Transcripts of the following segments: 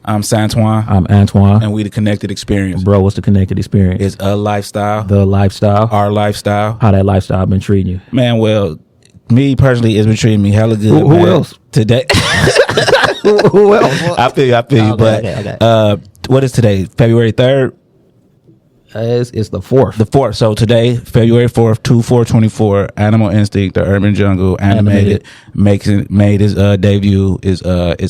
I'm Santuan. I'm Antoine. And we the Connected Experience. Bro, what's the Connected Experience? It's a lifestyle. The lifestyle. Our lifestyle. How that lifestyle been treating you? Man, well, me personally, it's been treating me hella good. Who else? Today. Who else? I feel you. Okay. What is today? February 3rd? It's the 4th. The 4th. So today, February 4th, 2/4/24, Animal Instinct, The Urban Jungle, animated, made his debut, is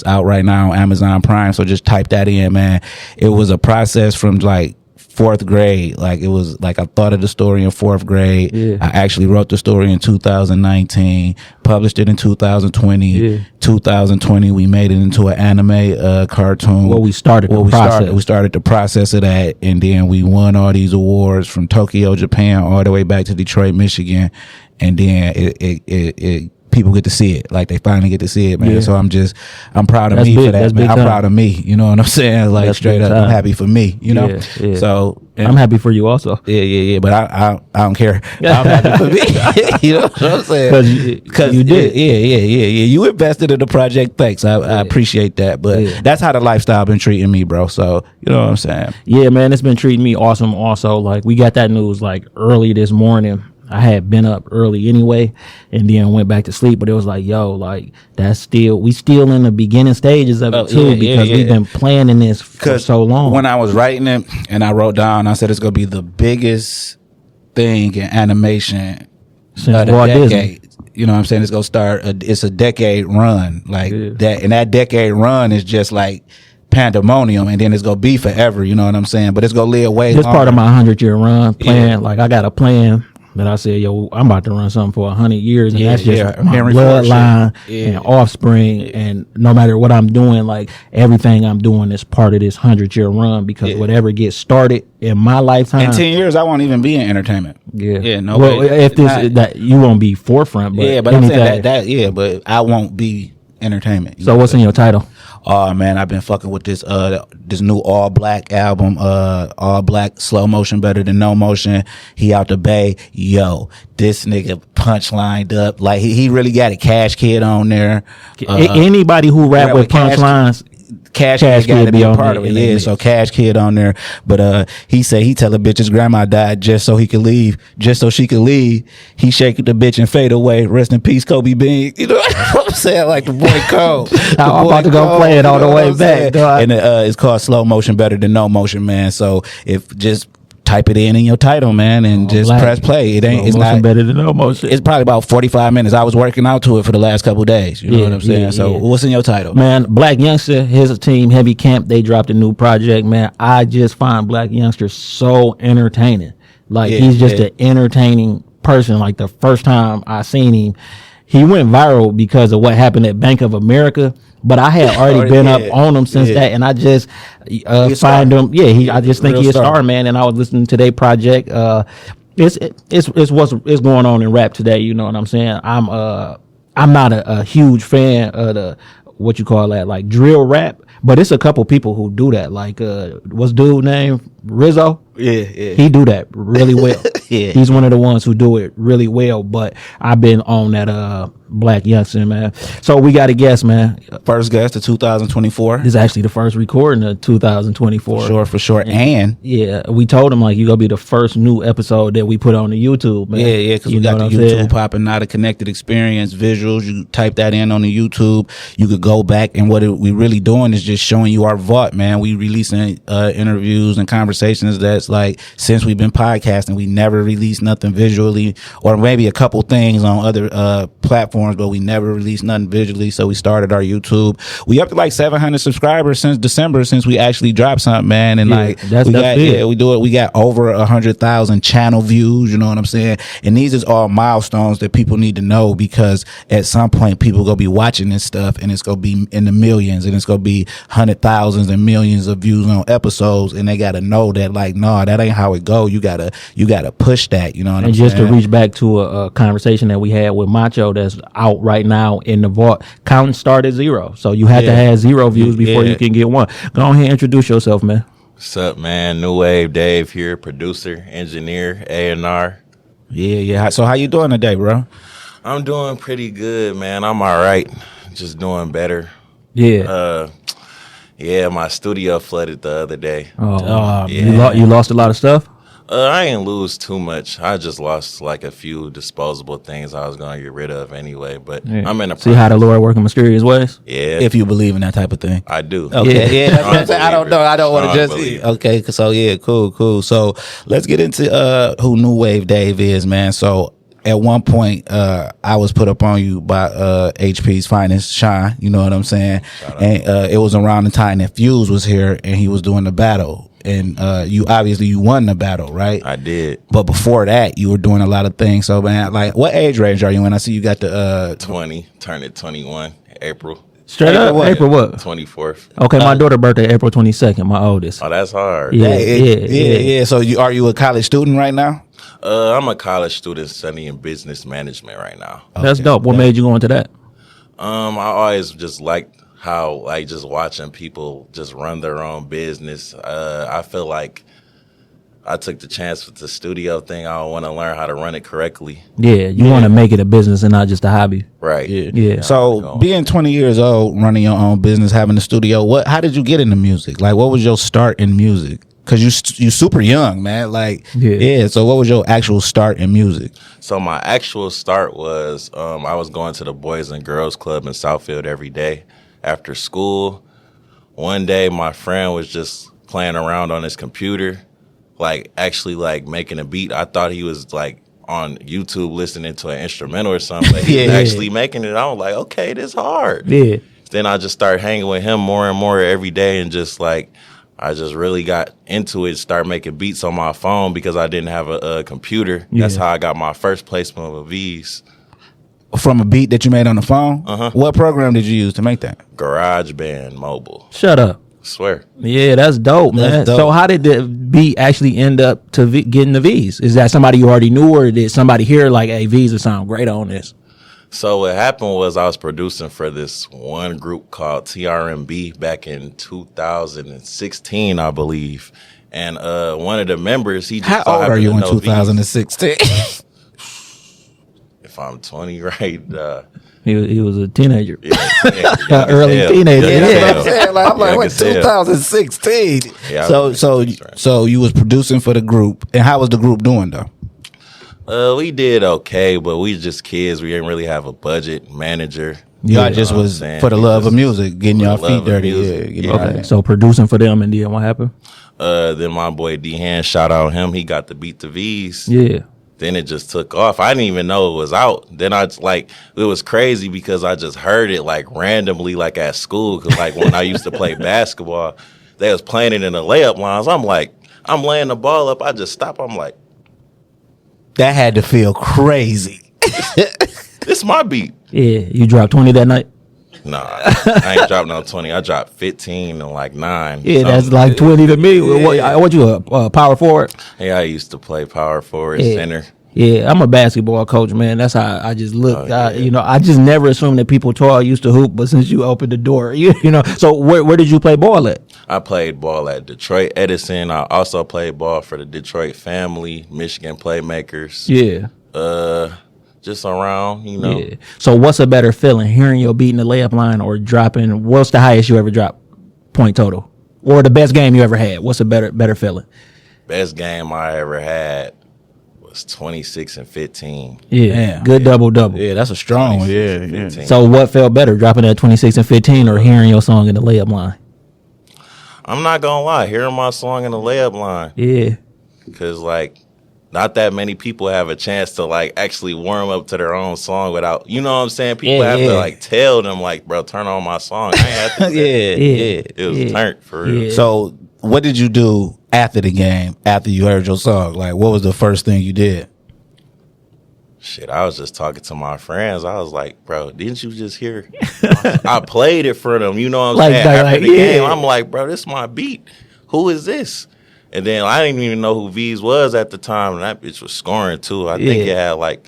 out right now on Amazon Prime. So just type that in, man. It was a process from like 4th grade. Like it was like I thought of the story in 4th grade. Yeah. I actually wrote the story in 2019, published it in 2020. Yeah. 2020 we made it into an anime cartoon. We started the process. We started the process of that, and then we won all these awards from Tokyo, Japan, all the way back to Detroit, Michigan, and then it people get to see it. Like they finally get to see it, man. Yeah. So I'm proud of That's me big. for that, That's man. big I'm time. proud of me. You know what I'm saying? Like That's straight big up, time. I'm happy for me. You know. Yeah. So I'm happy for you also. Yeah. But I don't care. I'm happy for me. You know what I'm saying? Because you did. Yeah. You invested in the project. Thanks. I appreciate that. But that's how the lifestyle been treating me, bro. So you know what I'm saying? Yeah, man, it's been treating me awesome also. Like we got that news like early this morning. I had been up early anyway and then went back to sleep, but it was like, yo, like we still in the beginning stages of it too, because we've been planning this for so long. When I was writing it and I wrote down, I said it's gonna be the biggest thing in animation Since of the Walt decade. Disney. You know what I'm saying? It's gonna start. It's a decade run, like that, and that decade run is just like pandemonium, and then it's gonna be forever. You know what I'm saying? But it's gonna live way. This longer. part of my 100-year run plan. Like I got a plan that I said, yo, I'm about to run something for 100 years, and that's just my Henry Ford bloodline shit. and offspring, and no matter what I'm doing, like everything I'm doing is part of this 100-year run, because whatever gets started in my lifetime, in 10 years, I won't even be in entertainment. No. Well, way. If this that you won't be forefront, but but I'm saying that but I won't be entertainment. So what's in your title? Oh man, I've been fucking with this new all black album, all black, slow motion better than no motion. He out the Bay. Yo, this nigga punchlined up. Like he really got a Cash Kid on there. Anybody who rap with punchlines, Cash Kid got to be a part of it. Yeah, mix. so Cash Kid on there. But he said he tell a bitch his grandma died just so he could leave, just so she could leave. He shake the bitch and fade away. Rest in peace, Kobe Bean. You know what I'm saying? Like the boy Cole. I'm about to go play it all the way back. And it's called Slow Motion Better Than No Motion, man. So if just type it in your title, man, and just press play. It's not better than no motion. It's probably about 45 minutes. I was working out to it for the last couple of days. You know what I'm saying? So what's in your title? Man, Black Youngster, his team, Heavy Camp, they dropped a new project, man. I just find Black Youngster so entertaining. Like, he's just an entertaining person. Like, the first time I seen him, he went viral because of what happened at Bank of America. But I had already been up on him since that, and I just find him. I just think he's a star, man. And I was listening to their project. It's what's going on in rap today. You know what I'm saying? I'm not a huge fan of the what you call that, like drill rap, but it's a couple people who do that. Like what's dude name? Rizzo. Yeah. He do that really well. He's one of the ones who do it really well. But I've been on that Black Youngster, man. So we got a guest, man. First guest of 2024. This is actually the first recording of 2024. For sure. And we told him like you gonna be the first new episode that we put on the YouTube, man. Because we got the YouTube popping now, the Connected Experience visuals. You type that in on the YouTube. You could go back, and what we really doing is just showing you our vault, man. We releasing interviews and conversations that's like, since we've been podcasting, we never released nothing visually, or maybe a couple things on other platforms, but we never released nothing visually. So we started our YouTube. We up to like 700 subscribers since December, since we actually dropped something, man. And we do it. We got over 100,000 channel views. You know what I'm saying? And these is all milestones that people need to know, because at some point people gonna be watching this stuff, and it's gonna be in the millions, and it's gonna be hundred thousands and millions of views on episodes, and they gotta know that, like, no, that ain't how it go. You gotta push that. You know what I'm saying? And just to reach back to a conversation that we had with Macho that's out right now in the vault, counting start at 0. So you have to have 0 views before you can get 1. Go ahead and introduce yourself, man. What's up, man? NuWave Dave here, producer, engineer, A&R. Yeah. So how you doing today, bro? I'm doing pretty good, man. I'm all right. Just doing better. Yeah. Yeah, my studio flooded the other day. Oh, yeah. You lost a lot of stuff? I didn't lose too much. I just lost like a few disposable things I was gonna get rid of anyway. But I'm in a see how the Lord work in mysterious ways. Yeah, if you believe in that type of thing. I do. Okay, yeah. That's what I'm saying. I don't know. I don't want to just. Believe it. Okay, so yeah, cool. So let's get into who NuWave Dave is, man. So at one point, I was put up on you by HP's finest, Sean. You know what I'm saying? And it was around the time that Fuse was here and he was doing the battle. And you won the battle, right? I did. But before that, you were doing a lot of things. So, man, like, what age range are you in? I see you got the 20, turned it 21, April. Straight up, April what? 24th. Okay, my daughter's birthday, April 22nd, my oldest. Oh, that's hard. Yeah. So, are you a college student right now? I'm a college student studying business management right now. That's dope. What made you go into that? I always just liked how like just watching people just run their own business. I feel like I took the chance with the studio thing. I want to learn how to run it correctly. Yeah, you want to make it a business and not just a hobby. Right. Yeah. So being 20 years old, running your own business, having a studio, how did you get into music? Like, what was your start in music? Because you super young, man. Like, yeah. So what was your actual start in music? So my actual start was I was going to the Boys and Girls Club in Southfield every day after school. One day my friend was just playing around on his computer, like actually like making a beat. I thought he was like on YouTube listening to an instrumental or something, but he was actually making it. I was like, okay, this hard. Yeah. Then I just started hanging with him more and more every day, and just like I just really got into it, started making beats on my phone because I didn't have a computer. Yeah. That's how I got my first placement with V's. From a beat that you made on the phone? What program did you use to make that? GarageBand Mobile. Shut up. Swear. Yeah, that's dope, man. That's dope. So how did the beat actually end up to getting the V's? Is that somebody you already knew, or did somebody hear like, hey, V's would sound great on this? So what happened was I was producing for this one group called TRMB back in 2016, I believe. And one of the members, he just How old are you in 2016? If I'm 20, right? He was a teenager. Yeah, early teenager. Yeah, Yeah. that's what I'm saying. Like, I'm like, what, 2016? Yeah, so you was producing for the group, and how was the group doing though? We did okay, but we just kids. We didn't really have a budget manager. Y'all just was for the love of music, getting y'all feet dirty. Yeah. Okay. So producing for them, and then what happened? Then my boy D-Han, shout out him. He got to beat the V's. Yeah. Then it just took off. I didn't even know it was out. Then it was crazy because I just heard it like randomly, like at school. Cause like when I used to play basketball, they was playing it in the layup lines. I'm like, I'm laying the ball up. I just stop. I'm like, that had to feel crazy. this my beat. Yeah. You dropped 20 that night? Nah, I ain't dropped no 20. I dropped 15 and like 9. Yeah, that's like 20 to me. What you a power forward? Yeah, I used to play power forward, center. Yeah, I'm a basketball coach, man. That's how I just look. Oh, I just never assumed that people tall used to hoop, but since you opened the door, you know. So where did you play ball at? I played ball at Detroit Edison. I also played ball for the Detroit Family, Michigan Playmakers. Yeah. Just around, you know. Yeah. So what's a better feeling, hearing your beat in the layup line or dropping? What's the highest you ever dropped, point total, or the best game you ever had? What's a better feeling? Best game I ever had was 26 and 15. Yeah, good double. Yeah, that's a strong one. Yeah. So what felt better, dropping at 26 and 15 or hearing your song in the layup line? I'm not gonna lie, hearing my song in the layup line. Yeah. Because like, not that many people have a chance to like actually warm up to their own song without, you know what I'm saying? People have to like tell them like, bro, turn on my song. I ain't have to do that. It was turned for real. Yeah. So what did you do after the game, after you heard your song? Like, what was the first thing you did? Shit, I was just talking to my friends. I was like, bro, didn't you just hear? I played it for them, you know what I'm saying? After the game, I'm like, bro, this is my beat. Who is this? And then I didn't even know who V's was at the time, and that bitch was scoring too. I think it had like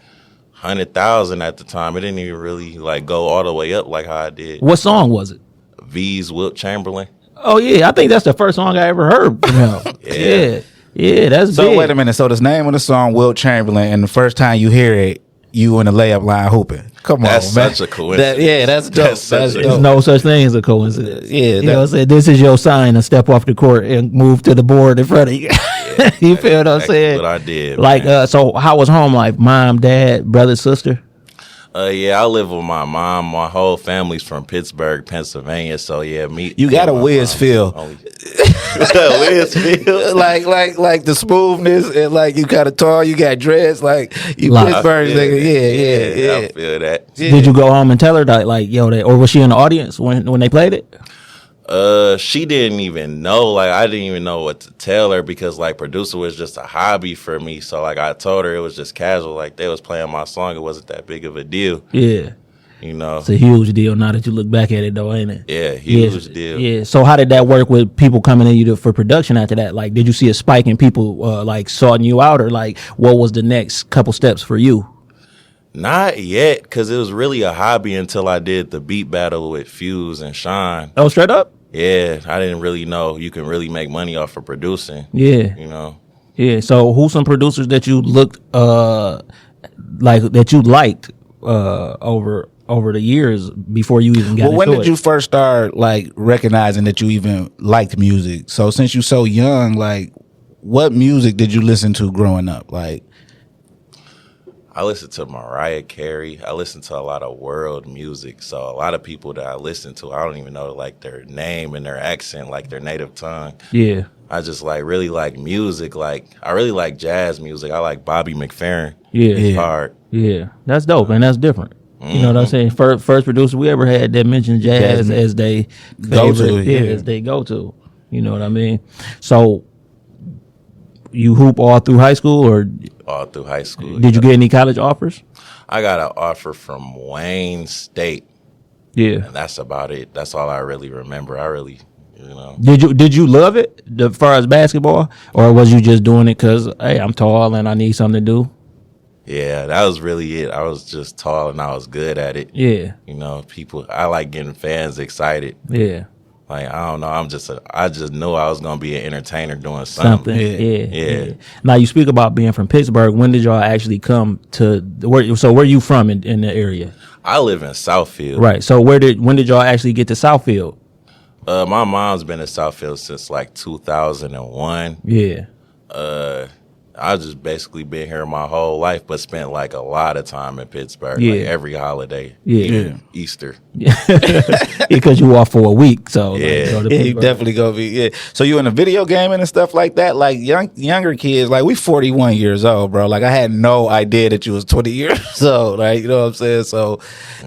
100,000 at the time. It didn't even really like go all the way up like how I did. What song was it? V's Wilt Chamberlain. Oh yeah, I think that's the first song I ever heard from him. Yeah, that's so big. wait a minute. So the name of the song, Wilt Chamberlain, and the first time you hear it, you in the layup line hooping. Come That's on, man. such a coincidence. That's dope. That's dope. There's no such thing as a coincidence. Yeah, you know what I'm saying? This is your sign to step off the court and move to the board in front of you. Yeah, you feel what I'm saying? What I did. Like, so how was home life? Mom, dad, brother, sister? Yeah, I live with my mom. My whole family's from Pittsburgh, Pennsylvania. So yeah, You got a whiz feel. Whiz feel. like the smoothness and like you kind of tall. You got dreads. Like you Pittsburgh nigga. Yeah. I feel that. Yeah. Did you go home and tell her that, like, yo, or was she in the audience when they played it? She didn't even know. Like, I didn't even know what to tell her because, like, producer was just a hobby for me. So, like, I told her it was just casual. Like, they was playing my song. It wasn't that big of a deal. Yeah. You know? It's a huge deal now that you look back at it, though, ain't it? Yeah, huge deal. Yeah. So, how did that work with people coming in you for production after that? Like, did you see a spike in people, like, sorting you out? Or, like, what was the next couple steps for you? Not yet, because it was really a hobby until I did the beat battle with Fuse and Shine. Oh, straight up? Yeah, I didn't really know you can really make money off of producing. Yeah. You know? Yeah. So who's some producers that you looked like that you liked over the years before you even got into it? When did you first start like recognizing that you even liked music? So since you're so young, like what music did you listen to growing up? Like I listened to Mariah Carey. I listened to a lot of world music. So a lot of people that I listen to, I don't even know like their name and their accent, like their native tongue. Yeah. I just like really like music. Like I really like jazz music. I like Bobby McFerrin. Yeah. Hard. Yeah. That's dope, and that's different. You know what I'm saying? First producer we ever had that mentioned jazz as they go to. Yeah, as they go to. You know what I mean? So you hoop all through high school, or all through high school? Did you get any college offers? I got an offer from Wayne State. Yeah, and that's about it. That's all I really remember. I really, you know. Did you love it as far as basketball, or was you just doing it because hey, I'm tall and I need something to do? Yeah, that was really it. I was just tall and I was good at it. Yeah, you know, I like getting fans excited. Yeah. Like, I don't know. I just knew I was going to be an entertainer doing something. Yeah. Now, you speak about being from Pittsburgh. When did y'all actually come to, where you from in the area? I live in Southfield. Right. So when did y'all actually get to Southfield? My mom's been in Southfield since like 2001. Yeah. I've just basically been here my whole life, but spent like a lot of time in Pittsburgh. Yeah. Like every holiday. Yeah. Easter. Because you off for a week, so yeah, you definitely gonna be. Yeah. So you in a video gaming and stuff like that? Like younger kids, like we 41 years old, bro. Like I had no idea that you was 20 years old. Like you know what I'm saying? So,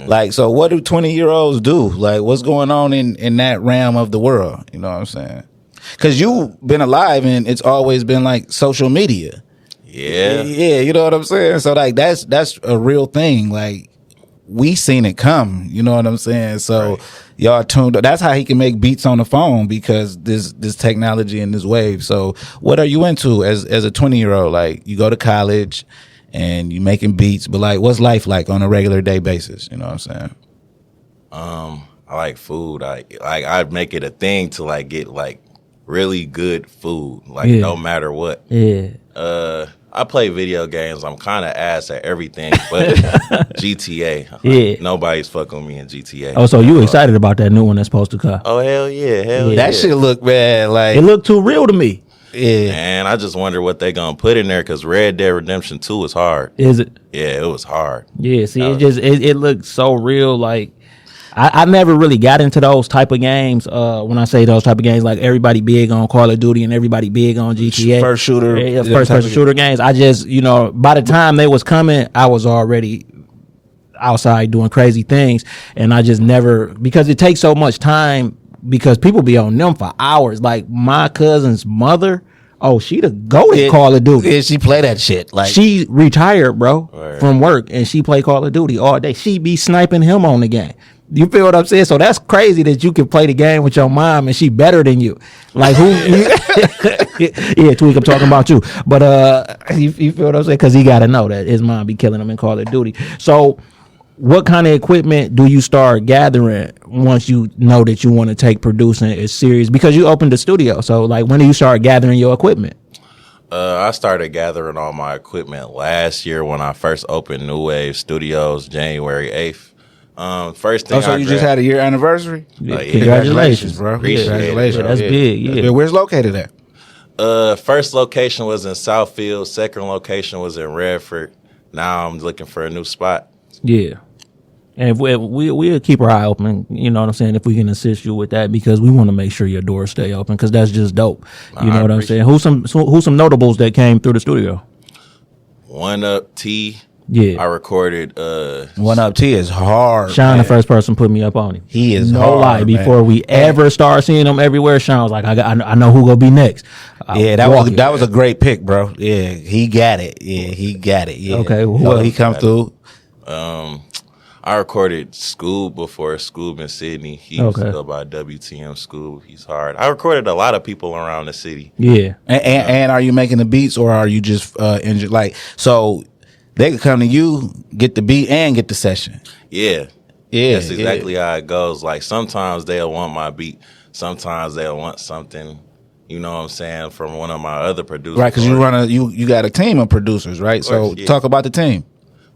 like, so what do 20-year-olds do? Like, what's going on in that realm of the world? You know what I'm saying? Because you've been alive and it's always been like social media. Yeah. Yeah, you know what I'm saying? So like that's a real thing. Like we seen it come, you know what I'm saying? So y'all tuned up. That's how he can make beats on the phone because this technology and this wave. So what are you into as a 20-year-old? Like you go to college and you making beats, but like what's life like on a regular day basis? You know what I'm saying? I like food. I'd make it a thing to like get like really good food, like no matter what. Yeah. I play video games. I'm kind of ass at everything, but GTA. Yeah. Nobody's fucking with me in GTA. Oh, so you excited about that new one that's supposed to come? Oh, hell yeah. That shit look bad. Like it looked too real to me. Yeah. And I just wonder what they gonna put in there because Red Dead Redemption 2 is hard. Is it? Yeah, it was hard. Yeah, see, it looked so real. Like I never really got into those type of games. When I say those type of games, like everybody big on Call of Duty and everybody big on GTA. First shooter. First person shooter games. I just, by the time they was coming, I was already outside doing crazy things. And I just never, because it takes so much time because people be on them for hours. Like my cousin's mother, she the goated Call of Duty. Yeah, she play that shit. Like she retired, bro, from work, and she play Call of Duty all day. She be sniping him on the game. You feel what I'm saying? So that's crazy that you can play the game with your mom and she better than you. Like who? Yeah, Tweak, I'm talking about you. But you feel what I'm saying? Because he got to know that his mom be killing him in Call of Duty. So what kind of equipment do you start gathering once you know that you want to take producing as serious? Because you opened the studio. So like when do you start gathering your equipment? I started gathering all my equipment last year when I first opened NuWave Studios, January 8th. First thing. So you just had a year anniversary? Yeah. Congratulations, bro. Congratulations. Yeah, that's big. Yeah. Where's it located at? First location was in Southfield. Second location was in Redford. Now I'm looking for a new spot. Yeah. And if we'll keep our eye open, you know what I'm saying, if we can assist you with that, because we want to make sure your doors stay open, because that's just dope. You know what I'm saying? Who's some notables that came through the studio? One Up T. Yeah. I recorded One Up T is hard. Sean, the first person put me up on him. He is no hard, lie. Man. Before we ever start seeing him everywhere, Sean was like, I know who gonna be next. That was a great pick, bro. Yeah, he got it. Yeah. Okay, well, he come through. I recorded Scoob before Scoob in Sydney. He used to go by WTM Scoob. He's hard. I recorded a lot of people around the city. Yeah. And are you making the beats, or are you just injured? Like, so they could come to you, get the beat, and get the session. Yeah. That's exactly how it goes. Like, sometimes they'll want my beat. Sometimes they'll want something, you know what I'm saying, from one of my other producers. Right, because you got a team of producers, right? So talk about the team.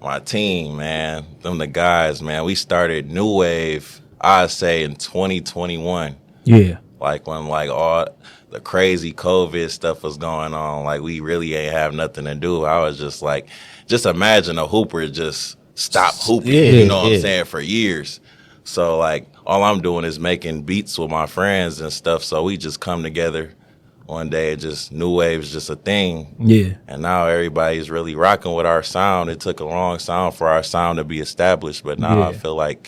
My team, man, them the guys, man. We started NuWave, I'd say, in 2021. Yeah. Like, when all the crazy COVID stuff was going on, like, we really ain't have nothing to do. I was just like, just imagine a hooper just stop hooping, you know what I'm saying, for years. So, like, all I'm doing is making beats with my friends and stuff. So we just come together one day. Just NuWave is just a thing. Yeah. And now everybody's really rocking with our sound. It took a long sound for our sound to be established, but now I feel like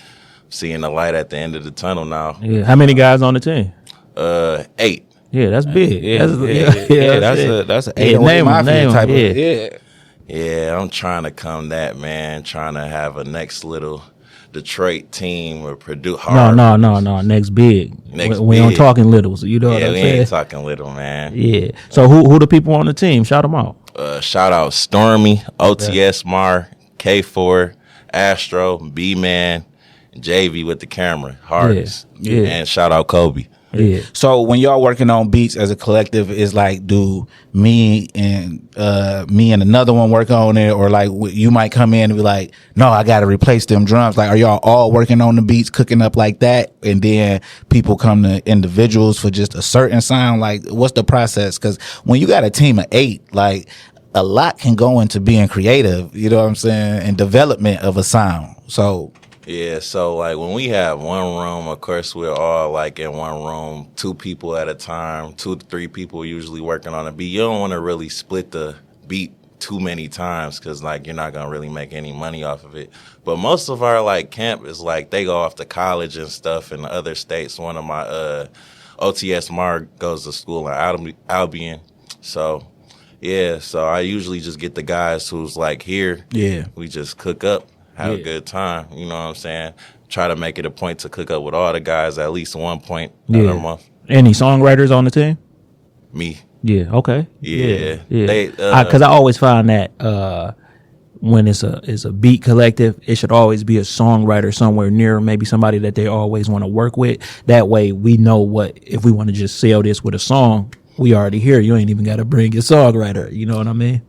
seeing the light at the end of the tunnel now. Yeah. How many guys on the team? 8. Yeah, that's big. That's an 8 name type of. Yeah, I'm trying to come that, man. Trying to have a next little Detroit team or produce hard. No. Next big. We ain't talking littles. You know what I'm saying? We ain't talking little, man. Yeah. So who the people on the team? Shout them out. Shout out Stormy, OTS Mar, K4, Astro, B-Man, JV with the camera, Hardest. Yeah. And shout out Kobe. Yeah. So when y'all working on beats as a collective, is like, do me and another one work on it, or like you might come in and be like, no, I got to replace them drums. Like, are y'all all working on the beats, cooking up like that, and then people come to individuals for just a certain sound? Like, what's the process? Because when you got a team of 8, like, a lot can go into being creative. You know what I'm saying, and development of a sound. So. Yeah, so like when we have one room, of course we're all like in one room, 2 people at a time, 2 to 3 people usually working on a beat. You don't want to really split the beat too many times, because like you're not gonna really make any money off of it. But most of our like camp is like they go off to college and stuff in other states. One of my OTS Mar goes to school in Albion, so yeah. So I usually just get the guys who's like here. Yeah, we just cook up. Have a good time, you know what I'm saying? Try to make it a point to cook up with all the guys at least one point a month. Any songwriters on the team? Me. Yeah, okay. Yeah. Because I always find that when it's a beat collective, it should always be a songwriter somewhere near, maybe somebody that they always want to work with. That way we know what, if we want to just sell this with a song, we already here. You ain't even got to bring your songwriter. You know what I mean?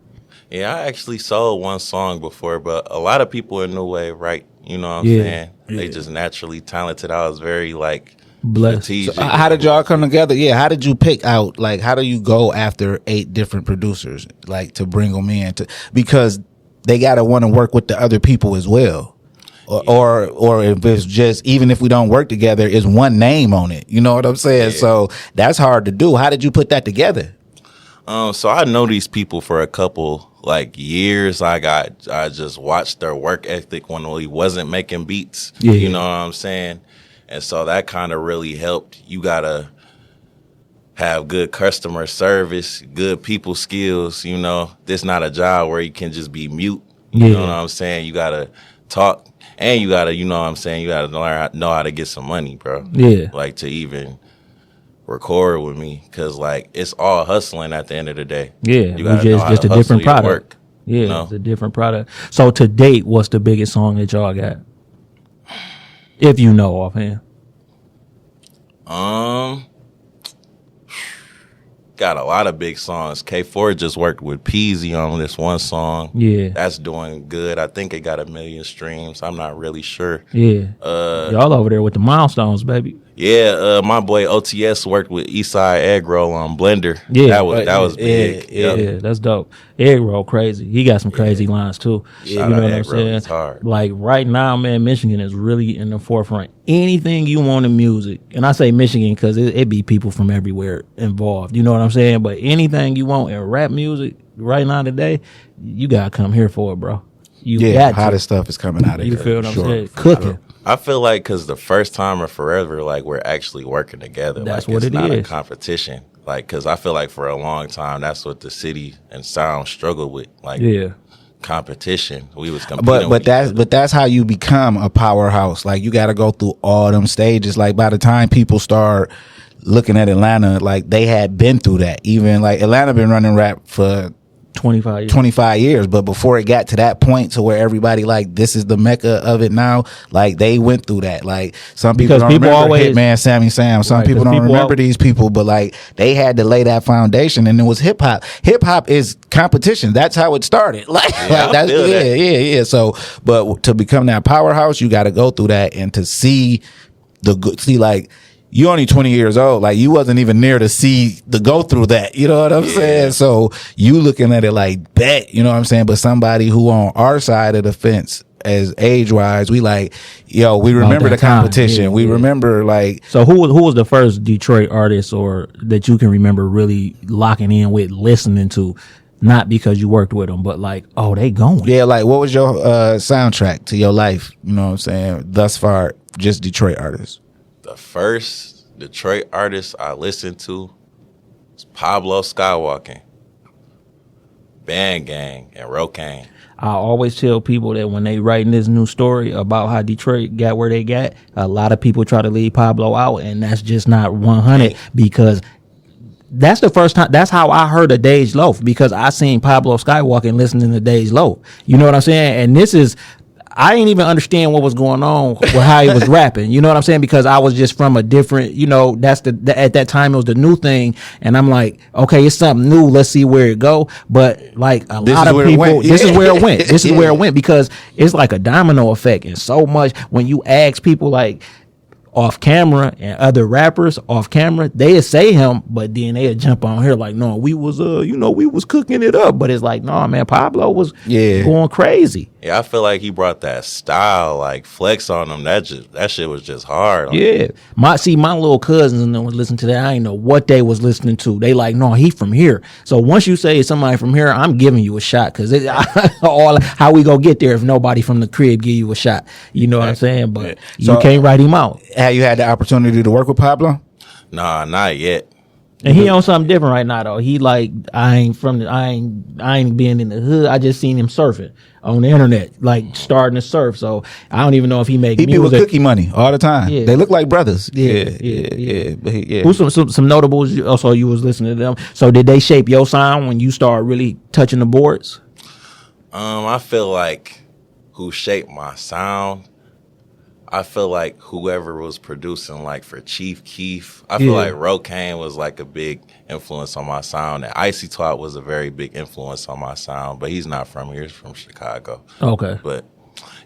Yeah, I actually sold one song before, but a lot of people in NuWave, right? You know what I'm saying? They just naturally talented. I was very like blessed. strategic. So how did y'all come together? Yeah, how did you pick out, like, how do you go after 8 different producers, like, to bring them in? Because they got to want to work with the other people as well. Or if it's just, even if we don't work together, it's one name on it. You know what I'm saying? Yeah. So that's hard to do. How did you put that together? So I know these people for a couple like years. I just watched their work ethic when we wasn't making beats. Yeah. You know what I'm saying? And so that kind of really helped. You gotta have good customer service, good people skills. You know, this not a job where you can just be mute. You know what I'm saying? You gotta talk, and you gotta, you know what I'm saying? You gotta know how to get some money, bro. Yeah. Like, to even record with me, because like it's all hustling at the end of the day. Yeah, you gotta know how just to a different hustle your product. work, Yeah, you know? it's a different product. So to date, what's the biggest song that y'all got? If you know offhand. got a lot of big songs. K4 just worked with Peasy on this one song. Yeah. That's doing good. I think it got 1 million streams. I'm not really sure. Yeah. Y'all over there with the milestones, baby. Yeah, my boy OTS worked with Eastside Egg Roll on Blender. Yeah. That was big. Yeah, that's dope. Egg Roll crazy. He got some crazy lines too. Yeah, you know what I'm Egg Roll saying? is hard. Like right now, man, Michigan is really in the forefront. Anything you want in music, and I say Michigan because it be people from everywhere involved. You know what I'm saying? But anything you want in rap music right now today, you gotta come here for it, bro. You got hottest stuff is coming out of here. You feel what I'm saying? Cooking. I feel like because the first time in forever, like we're actually working together. That's like, what it's it not is. a competition. Like, because I feel like for a long time, that's what the city and sound struggled with. Like, competition. We was competing. But that's how you become a powerhouse. Like, you got to go through all them stages. Like, by the time people start looking at Atlanta, like they had been through that. Even like Atlanta been running rap for 25 years, but before it got to that point to where everybody like this is the mecca of it now, like they went through that. Like some people don't remember Hitman Sammy Sam, some people don't remember these people, but like they had to lay that foundation, and it was hip hop. Hip hop is competition. That's how it started. Like, yeah. So, but to become that powerhouse, you got to go through that, and to see like. You only 20 years old. Like, you wasn't even near to see the go through that. You know what I'm saying? So you looking at it like, bet, you know what I'm saying? But somebody who on our side of the fence, as age wise, we like, yo, we remember the competition. Yeah, we remember like. So who was the first Detroit artist or that you can remember really locking in with, listening to? Not because you worked with them, but like, oh, they going. Yeah, like what was your soundtrack to your life? You know what I'm saying? Thus far, just Detroit artists. The first Detroit artist I listened to was Pablo Skywalking, Band Gang, and Rocaine. I always tell people that when they writing this new story about how Detroit got where they got, a lot of people try to leave Pablo out, and that's just not 100 because that's the first time. That's how I heard of Dej Loaf, because I seen Pablo Skywalking listening to Dej Loaf. You know what I'm saying? And this is. I didn't even understand what was going on with how he was rapping. You know what I'm saying? Because I was just from a different, that's at that time it was the new thing. And I'm like, okay, it's something new. Let's see where it go. But like a lot of people, this is where it went. This is where it went, because it's like a domino effect. And so much when you ask people like, off camera and other rappers off camera, they'd say him, but then they'd jump on here like, no, we was we was cooking it up. But it's like, no, man, Pablo was going crazy. Yeah, I feel like he brought that style, like flex on them. That shit was just hard. Yeah. My little cousins and them was listening to that. I didn't know what they was listening to. They like, no, he from here. So once you say somebody from here, I'm giving you a shot, because all how we gonna get there if nobody from the crib give you a shot? You know what I'm saying? But you can't write him out. Have you had the opportunity to work with Pablo? Nah, not yet. And he on something different right now though. He like, I ain't being in the hood. I just seen him surfing on the internet, like starting to surf. So I don't even know if he make music. He with Cookie Money all the time. Yeah. They look like brothers. Yeah. Who's some notables? Also, you was listening to them. So did they shape your sound when you start really touching the boards? I feel like who shaped my sound, I feel like whoever was producing, like for Chief Keef, I feel like Rocaine was like a big influence on my sound, and Icy Twat was a very big influence on my sound, but he's not from here, he's from Chicago. Okay. But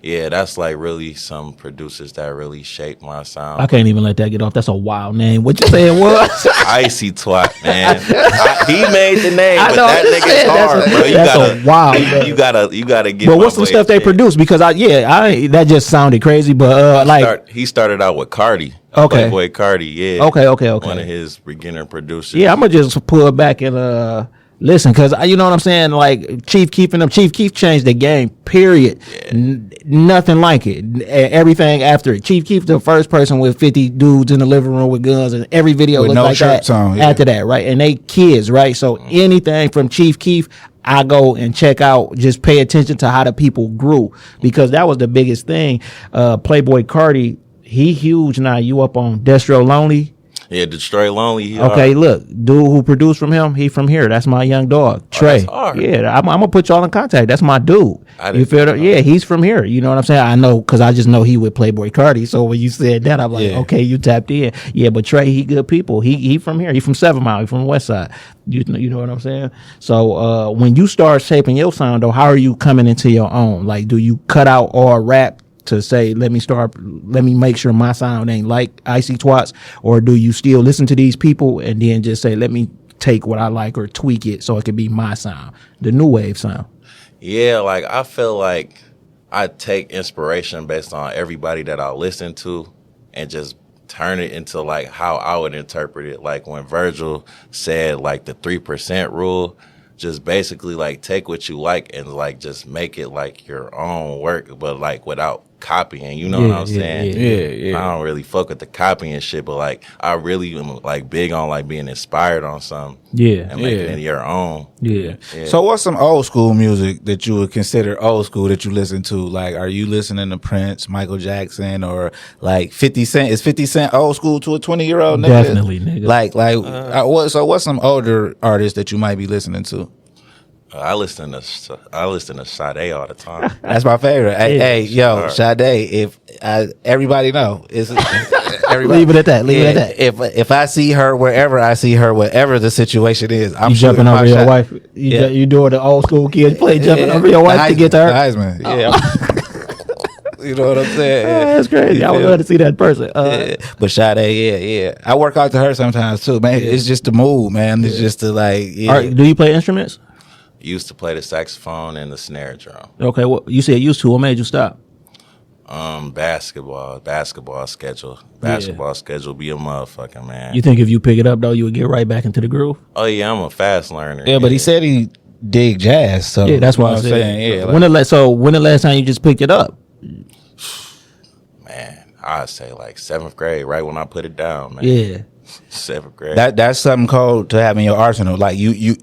yeah, that's like really some producers that really shaped my sound. I can't even let that get off. That's a wild name. What you saying was? Icy Twat, man. He made the name, but that nigga's hard, bro. You gotta get. But what's some stuff they produce? Because that just sounded crazy. But he started out with Cardi. Okay. Playboy Cardi, yeah. Okay. One of his beginner producers. Yeah, I'm gonna just pull back and listen, because you know what I'm saying? Like, Chief Keef changed the game, period. Yeah. Nothing like it. Everything after it. Chief Keef, the first person with 50 dudes in the living room with guns, and every video looked like that after that, right? And they kids, right? So anything from Chief Keef, I go and check out, just pay attention to how the people grew, because that was the biggest thing. Playboy Cardi, he huge now. You up on Destro Lonely? Yeah, Destroy Lonely. Okay, look, dude who produced from him, he from here. That's my young dog, Trey. That's hard. Yeah, I'm gonna put y'all in contact. That's my dude. You feel that? Yeah, he's from here. You know what I'm saying? I know because I just know he with Playboy Cardi. So when you said that, I'm like, okay, you tapped in. Yeah, but Trey, he good people. He from here. He from 7 Mile. He from the West Side. You know what I'm saying? So when you start shaping your sound, though, how are you coming into your own? Like, do you cut out all rap to say, let me make sure my sound ain't like Icy Twats, or do you still listen to these people and then just say, let me take what I like or tweak it so it can be my sound, the NuWave sound? Yeah, like I feel like I take inspiration based on everybody that I listen to and just turn it into like how I would interpret it. Like when Virgil said like the 3% rule, just basically like take what you like and like just make it like your own work, but like without copying, you know what I'm saying? Yeah. I don't really fuck with the copying shit, but like I really am like big on like being inspired on something. And making it your own. Yeah. So what's some old school music that you would consider old school that you listen to? Like, are you listening to Prince, Michael Jackson, or like 50 Cent? Is 50 Cent old school to a 20-year-old nigga? Definitely, nigga. What's some older artists that you might be listening to? I listen to Sade all the time. That's my favorite. Hey, yo, Sade. If everybody know, everybody, leave it at that. Leave it at that. If I see her wherever I see her, whatever the situation is, I'm jumping over your wife. You doing the old school kids play, jumping over your wife to get to her. Heisman. You know what I'm saying? That's crazy. I would love to see that in person. But Sade, I work out to her sometimes too, man. It's just the mood, man. It's just to like. Do you play instruments? Used to play the saxophone and the snare drum. Okay, well, you said used to. What made you stop? Basketball schedule. Basketball schedule be a motherfucker, man. You think if you pick it up though, you would get right back into the groove? Oh yeah, I'm a fast learner. Yeah, but he said he dig jazz. So yeah, that's what I'm saying. Yeah. When the last time you just picked it up? Man, I'd say like 7th grade, right when I put it down, man. Yeah. 7th grade. That's something cold to have in your arsenal. Like you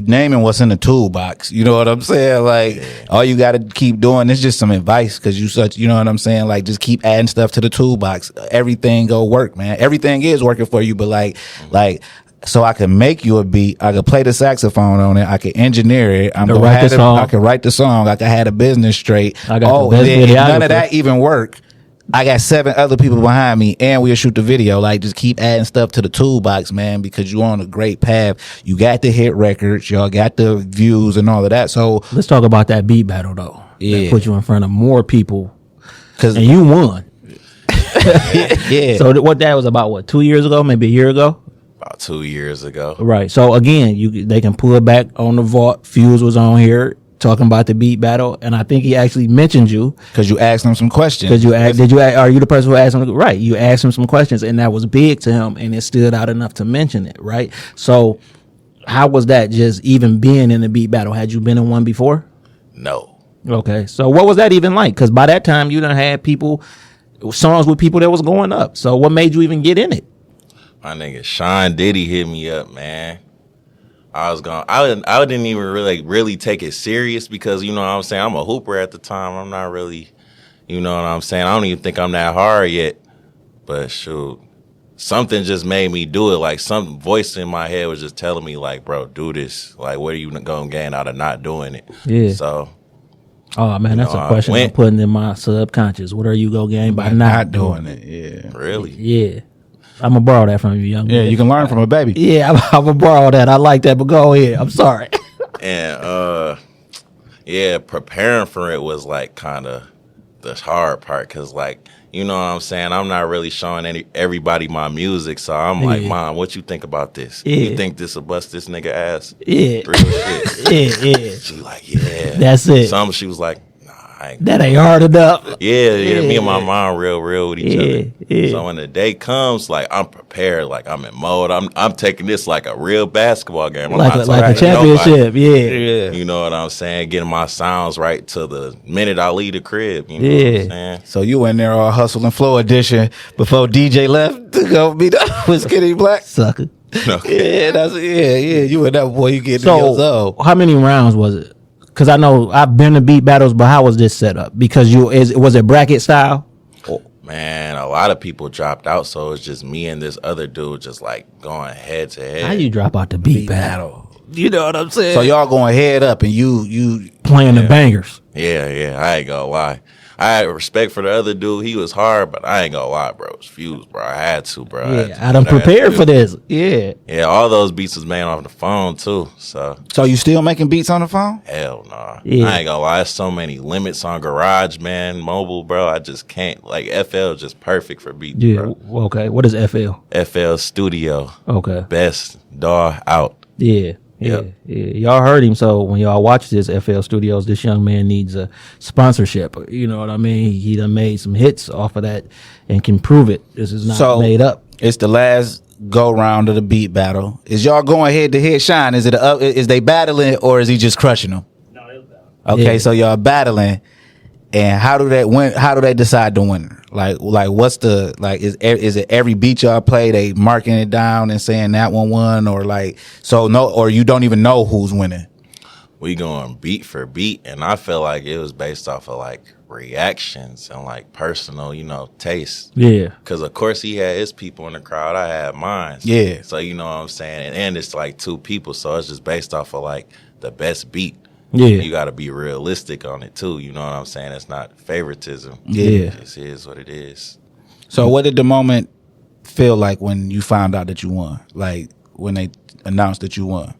naming what's in the toolbox. You know what I'm saying? Like all you got to keep doing is just some advice because you know what I'm saying? Like just keep adding stuff to the toolbox. Everything go work, man. Everything is working for you, but like so I can make you a beat. I could play the saxophone on it. I could engineer it. I can write the song. I can have the business straight. I got the best videographer. None of that even work. I got 7 other people behind me, and we'll shoot the video. Like, just keep adding stuff to the toolbox, man, because you're on a great path. You got the hit records, y'all got the views and all of that. So let's talk about that beat battle, though. Yeah, that put you in front of more people, and you won. Yeah. So what that was about? What, 2 years ago? Maybe a year ago? About 2 years ago. Right. So again, they can pull it back on the vault. Fuse was on here talking about the beat battle, and I think he actually mentioned you because you asked him some questions. Because are you the person who asked him? Right, you asked him some questions, and that was big to him, and it stood out enough to mention it. Right. So, how was that? Just even being in the beat battle? Had you been in one before? No. Okay. So, what was that even like? Because by that time, you done had songs with people that was going up. So, what made you even get in it? My nigga Sean Diddy hit me up, man. I didn't even really take it serious because, you know what I'm saying, I'm a hooper at the time. I'm not really, you know what I'm saying, I don't even think I'm that hard yet. But shoot, something just made me do it. Like some voice in my head was just telling me like, bro, do this. Like, what are you going to gain out of not doing it? Yeah. So. Oh, man, that's a question I'm putting in my subconscious. What are you going to gain by not doing it? Yeah. Really? Yeah. I'm going to borrow that from you, young man. Yeah, you can learn from a baby. Yeah, I'm going to borrow that. I like that, but go ahead. I'm sorry. And, preparing for it was, like, kind of the hard part because, like, you know what I'm saying? I'm not really showing everybody my music, so I'm like, Mom, what you think about this? Yeah. You think this will bust this nigga ass? Yeah. Real shit. Yeah. She like, yeah. That's it. She was like, that ain't hard enough. Yeah. Me and my mom real with each other. Yeah. So when the day comes, like I'm prepared, like I'm in mode. I'm taking this like a real basketball game. I'm like a championship. Yeah. You know what I'm saying? Getting my sounds right to the minute I leave the crib. You know what I'm saying? So you in there all hustle and flow edition before DJ left to go meet up with Skinny Black sucker. Okay. Yeah. You and that boy, you get in your zone. How many rounds was it? Because I know I've been to beat battles, but how was this set up? Because was it bracket style? Man, a lot of people dropped out, so it's just me and this other dude just like going head to head. How you drop out the beat battle? You know what I'm saying? So y'all going head up and you playing the bangers. Yeah, I ain't gonna lie. I had respect for the other dude. He was hard, but I ain't gonna lie, bro. It was fused, bro. I had to, bro. Yeah, I done prepared for this. Yeah, all those beats was made off the phone too. So you still making beats on the phone? hell nah. Yeah. I ain't gonna lie. There's so many limits on Garage, man, mobile, bro. I just can't. Like FL is just perfect for beats, yeah. bro. Okay, what is FL? FL Studio, Okay, best DAW out. yeah. Yep. Yeah, y'all heard him. So when y'all watch this FL Studios, this young man needs a sponsorship. You know what I mean? He done made some hits off of that and can prove it. This is not made up. It's the last go round of the beat battle. Is y'all going head to head? Shine, is they battling or is he just crushing them? No, it was bad. Okay, so y'all battling, and how do they decide the winner? Like what's the is it every beat y'all play they marking it down and saying that one won, or or you don't even know who's winning? We going beat for beat, and I feel like it was based off of like reactions and like personal, taste. Yeah. Because of course he had his people in the crowd, I had mine. Yeah. So you know what I'm saying, and it's like two people, so it's just based off of like the best beat. Yeah. You got to be realistic on it too. You know what I'm saying? It's not favoritism. Yeah. It just is what it is. So what did the moment feel like when you found out that you won? Like when they announced that you won?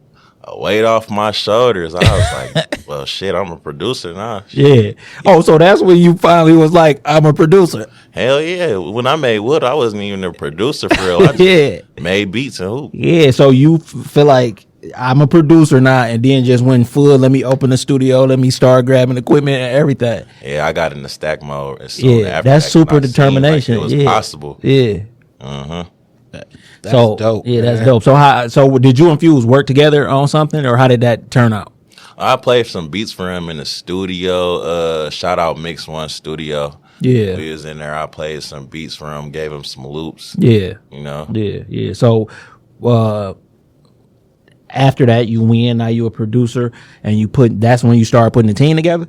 A weight off my shoulders. I was like, well, shit, I'm a producer now. Yeah. Oh, so that's when you finally was like, I'm a producer. Hell yeah. When I made Wood, I wasn't even a producer for real. I just made beats and hoop. Yeah. So you feel like I'm a producer now, and then just went full, let me open the studio, let me start grabbing equipment and everything. Yeah, I got in the stack mode. And Yeah, that's super determination. Like it was possible. Yeah. Uh-huh. That's dope. Yeah, man. that's dope. So did you and Fuse work together on something, or how did that turn out? I played some beats for him in the studio. Shout out Mix One Studio. Yeah. We was in there. I played some beats for him, gave him some loops. Yeah. You know? Yeah. So after that you win, now you a producer, and that's when you started putting the team together?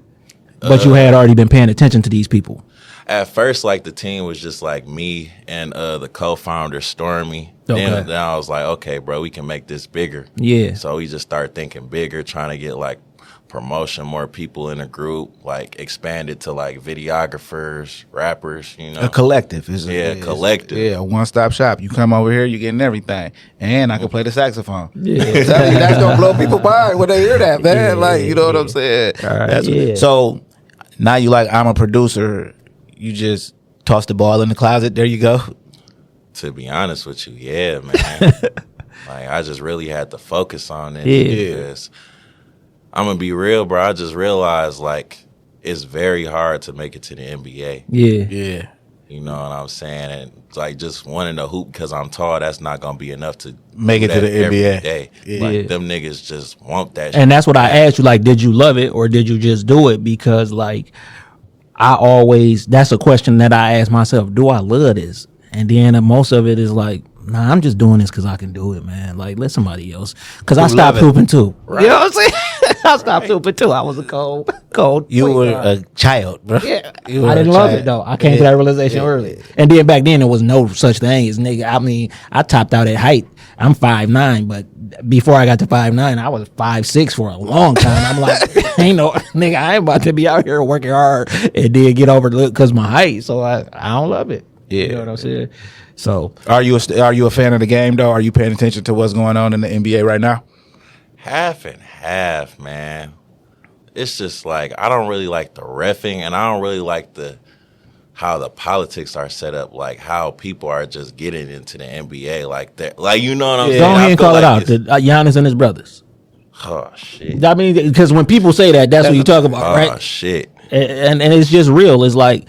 But you had already been paying attention to these people. At first, like, the team was just like me and the co-founder Stormy. Okay. Then I was like, okay, bro, we can make this bigger. Yeah. So we just started thinking bigger, trying to get like promotion, more people in the group, like expanded to like videographers, rappers, A collective. Collective. Yeah, a one-stop shop. You come over here, you're getting everything. And I can play the saxophone. Yeah. That's going to blow people mind when they hear that, man. Yeah, like, you know what I'm saying? All right, So now you like, I'm a producer. You just toss the ball in the closet. There you go. To be honest with you, yeah, man. Like, I just really had to focus on it. Yeah. Because I'm going to be real, bro. I just realized, like, it's very hard to make it to the NBA. Yeah. You know what I'm saying? And, like, just wanting to hoop because I'm tall, that's not going to be enough to Make it to the every NBA. day. Yeah. Like, them niggas just want that shit. And that's what I asked you, like, did you love it or did you just do it? Because, like, that's a question that I ask myself, do I love this? And then most of it is like, nah, I'm just doing this because I can do it, man. Like, let somebody else. Because I stopped hooping too. Right. You know what I'm saying? I stopped hooping too. I was a cold. You were a child, bro. Yeah. I didn't love it, though. I came to that realization early. And then back then, there was no such thing as nigga. I mean, I topped out at height. I'm 5'9", but before I got to 5'9", I was 5'6" for a long time. I'm like, ain't no nigga, I ain't about to be out here working hard and then get overlooked because my height. So I don't love it. Yeah. You know what I'm saying? So Are you a fan of the game though? Are you paying attention to what's going on in the NBA right now? Half and half, man. It's just like, I don't really like the reffing, and I don't really like how the politics are set up, like how people are just getting into the NBA like that. Like, you know what I'm saying? go ahead and call like it out. Giannis and his brothers. Oh, shit. I mean, because when people say that, that's what you talk about, right? Oh, shit. And it's just real. It's like,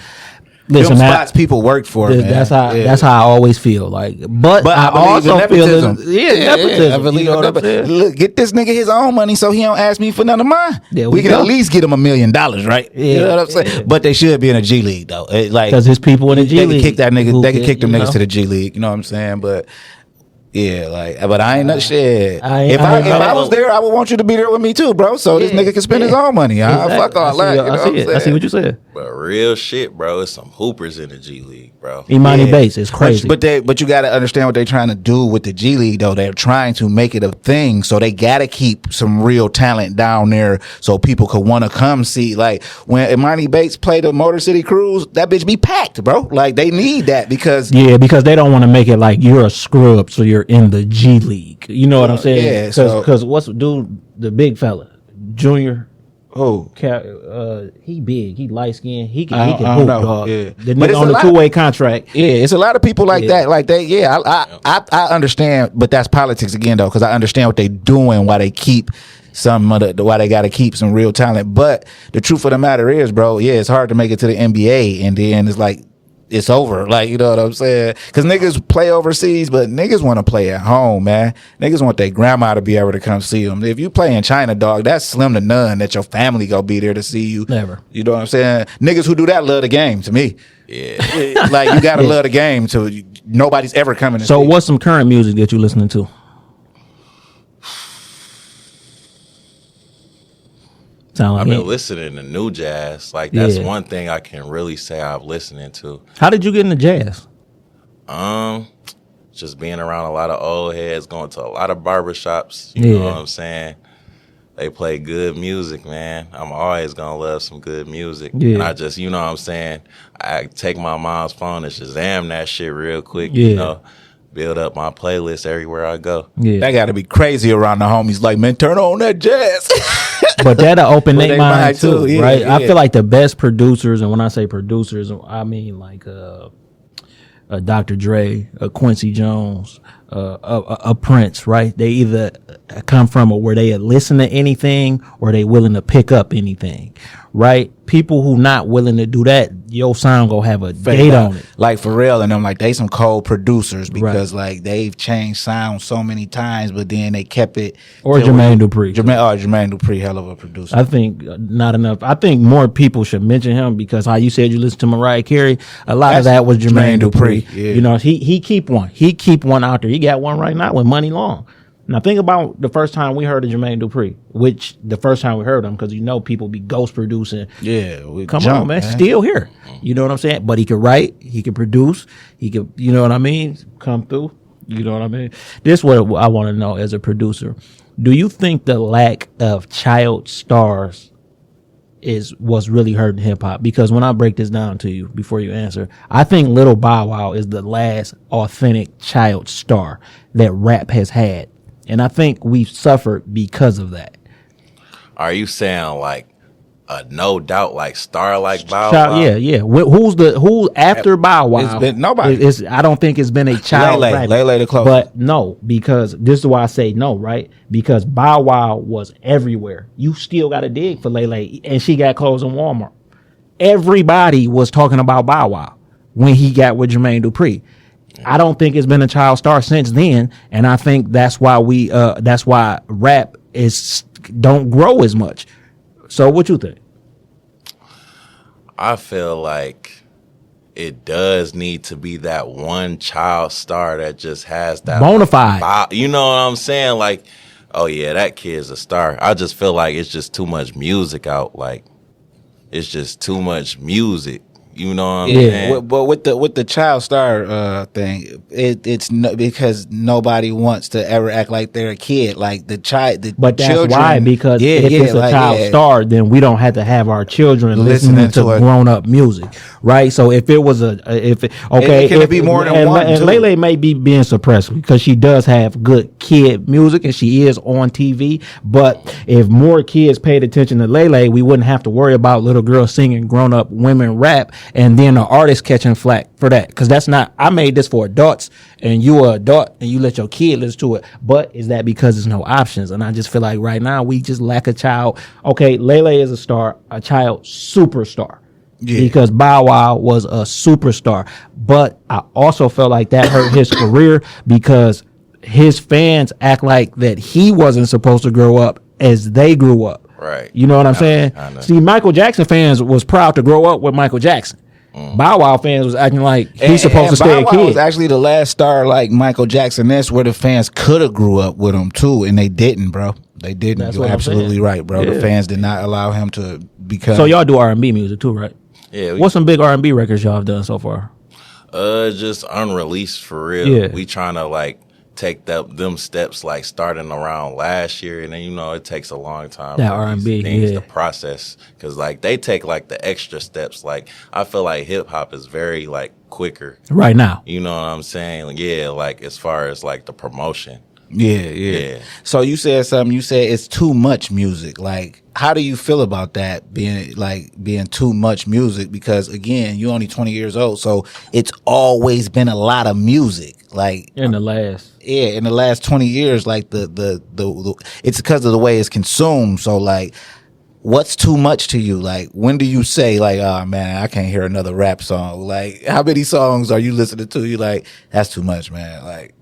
listen, Them man, spots people worked for, man. That's how I always feel. Like, but I also feel nepotism. I believe you know in what I'm saying? Look, get this nigga his own money so he don't ask me for none of mine. There we we can go. at least get him $1 million, right? Yeah. You know what I'm saying? But they should be in a G League though. Like, Because his people in the G they League. can kick that nigga. They can kick them you niggas know? to the G League. You know what I'm saying? But yeah, like, but I ain't no shit. If I I was there, I would want you to be there with me too, bro. So this nigga can spend his own money. Exactly. Fuck all that. You know what I'm saying? I see what you said. But real shit, bro, it's some hoopers in the G League, bro. Imani Bates is crazy. But you got to understand what they're trying to do with the G League, though. They're trying to make it a thing, so they got to keep some real talent down there so people could want to come see. Like, when Imani Bates played the Motor City Cruise, that bitch be packed, bro. Like, they need that because... Yeah, because they don't want to make it like you're a scrub, so you're in the G League. You know what I'm saying? Yeah, because what's dude, the big fella, Junior... Oh, he big, he light skinned, he can hoop, dog. Yeah. The nigga on the 2-way contract. Yeah, it's a lot of people like that. Like they, yeah, I understand, but that's politics again, though, because I understand what they doing, why they keep why they got to keep some real talent. But the truth of the matter is, bro, yeah, it's hard to make it to the NBA, and then it's like it's over. Like, you know what I'm saying? Because niggas play overseas, but niggas want to play at home, man. Niggas want their grandma to be able to come see them. If you play in China, dog, that's slim to none that your family gonna be there to see you. Never. You know what I'm saying? Niggas who do that love the game, to me. Yeah. Like, you gotta love the game. Nobody's ever coming to So see. what's some current music that you listening to? I've been listening to new jazz. Like, that's one thing I can really say I've listening to. How did you get into jazz? Just being around a lot of old heads, going to a lot of barbershops. You know what I'm saying? They play good music, man. I'm always gonna love some good music. Yeah. And I just, you know what I'm saying? I take my mom's phone and Shazam that shit real quick, you know? Build up my playlist everywhere I go. Yeah. That got to be crazy around the homies. Like, man, turn on that jazz. But that'll open their mind too, right? Yeah. I feel like the best producers, and when I say producers, I mean like Dr. Dre, Quincy Jones, a Prince, right? They either come from where they listen to anything or they willing to pick up anything, right? People who not willing to do that, your sound gonna have a date on it. Like Rell and them, like they some cold producers because like they've changed sound so many times, but then they kept it. Or Jermaine Dupri. Jermaine Dupri, hell of a producer. I think not enough. I think more people should mention him because how you said you listen to Mariah Carey, a lot of that was Jermaine Dupri. Yeah. You know, he keep one. He keep one out there. He got one right now with Money Long. Now think about the first time we heard of Jermaine Dupri, which the first time we heard him, because you know people be ghost producing. Yeah, come on, man, still here. You know what I'm saying? But he could write, he could produce, he could, you know what I mean? Come through. You know what I mean? This is what I want to know as a producer. Do you think the lack of child stars was really hurting hip hop? Because when I break this down to you before you answer, I think Lil Bow Wow is the last authentic child star that rap has had. And I think we've suffered because of that. Are you saying like a no doubt like star like Bow Wow? Yeah. Who after Bow Wow? It's been nobody. I don't think it's been a child. Lele the close. But no, because this is why I say no, right? Because Bow Wow was everywhere. You still got to dig for Lele, and she got clothes in Walmart. Everybody was talking about Bow Wow when he got with Jermaine Dupri. I don't think it's been a child star since then, and I think that's why that's why rap don't grow as much. So what you think? I feel like it does need to be that one child star that just has that bona fide. You know what I'm saying? Like, oh yeah, that kid's a star. I just feel like it's just too much music out. Like, it's just too much music. You know what I'm saying? But with the child star thing, it's because nobody wants to ever act like they're a kid. Like but that's children, why, because if it's a child star, then we don't have to have our children listening to grown up music, right? So if it was it can be more than one. And Lele may be being suppressed because she does have good kid music and she is on TV. But if more kids paid attention to Lele, we wouldn't have to worry about little girls singing grown up women rap. And then the artist catching flack for that. Because that's not, I made this for adults and you are an adult and you let your kid listen to it. But is that because there's no options? And I just feel like right now we just lack a child. Okay, Lele is a child superstar. Yeah. Because Bow Wow was a superstar. But I also felt like that hurt his career because his fans act like that he wasn't supposed to grow up as they grew up. Right. You know what I'm saying? See, Michael Jackson fans was proud to grow up with Michael Jackson. Bow Wow fans was acting like he's supposed to stay a kid. Bow Wow was actually the last star like Michael Jackson. That's where the fans could have grew up with him too, and they didn't, bro. They didn't. You're absolutely right, bro. Yeah. The fans did not allow him to become. So y'all do R&B music too, right? Yeah. What's some big R&B records y'all have done so far? Just unreleased for real. Yeah. We trying to like take them steps like starting around last year, and then it takes a long time that for R&B these things yeah. to process, because like they take like the extra steps. Like I feel like hip hop is very like quicker right now. You know what I'm saying? Yeah, like as far as like the promotion. Yeah. So you said something. You said it's too much music. Like, how do you feel about that being too much music? Because again, you're only 20 years old, so it's always been a lot of music. Like in the last 20 years, like the it's because of the way it's consumed. So like, what's too much to you? Like, when do you say like, oh man, I can't hear another rap song? Like, how many songs are you listening to? You like, that's too much, man. Like.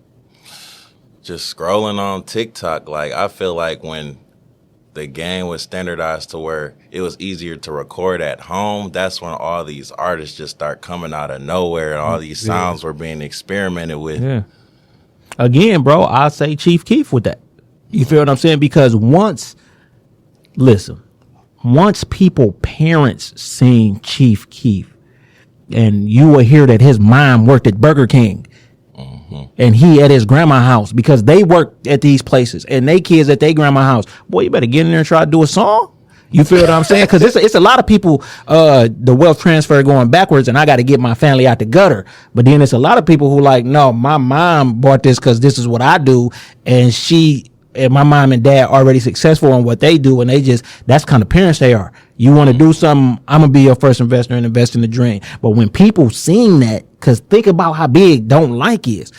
Just scrolling on TikTok, like I feel like when the game was standardized to where it was easier to record at home, that's when all these artists just start coming out of nowhere and all these sounds were being experimented with. Yeah. Again, bro, I say Chief Keef with that. You feel what I'm saying? Because once people parents seen Chief Keef, and you will hear that his mom worked at Burger King. And he at his grandma's house, because they work at these places and they kids at their grandma's house. Boy, you better get in there and try to do a song. You feel what I'm saying? Because it's a lot of people, the wealth transfer going backwards, and I got to get my family out the gutter. But then it's a lot of people who like, no, my mom bought this because this is what I do, and my mom and dad already successful in what they do, and that's kind of parents they are. You want to do something, I'm going to be your first investor and invest in the dream. But when people seen that, because think about how big Don't Like is.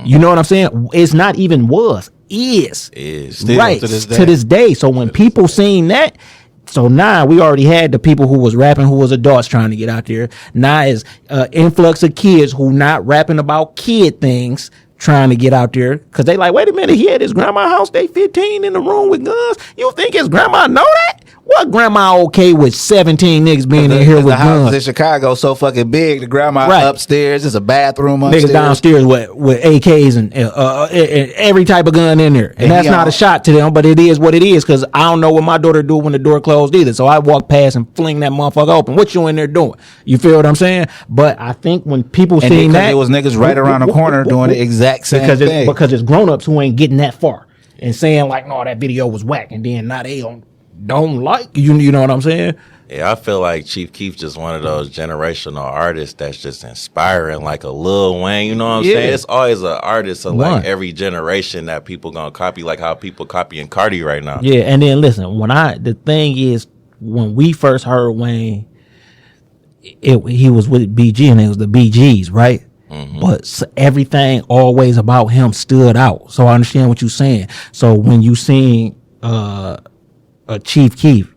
You know what I'm saying? It's not even was, is. Still right, to this day. So when people seen that, so now we already had the people who was rapping who was adults trying to get out there. Now is influx of kids who not rapping about kid things trying to get out there, because they like, wait a minute, he at his grandma's house, they 15 in the room with guns. You think his grandma know that? What grandma okay with 17 niggas being in here with the guns? houses in Chicago so fucking big. The grandma upstairs, there's a bathroom upstairs. Niggas downstairs with AKs and every type of gun in there. And that's not a shot to them, but it is what it is, because I don't know what my daughter do when the door closed either. So I walk past and fling that motherfucker open. What you in there doing? You feel what I'm saying? But I think when people seen that, it was niggas right around the corner doing the exact same thing. Because it's grown-ups who ain't getting that far and saying like, no, that video was whack, and then now they don't like you know what I'm saying? Yeah, I feel like Chief Keef just one of those generational artists that's just inspiring, like a Lil Wayne. You know what I'm saying? It's always an artist of like every generation that people gonna copy, like how people copying Cardi right now. Yeah, and then listen, the thing is, when we first heard Wayne, he was with BG and it was the BGs, right? Mm-hmm. But everything always about him stood out. So I understand what you're saying. So when you seen Chief Keef,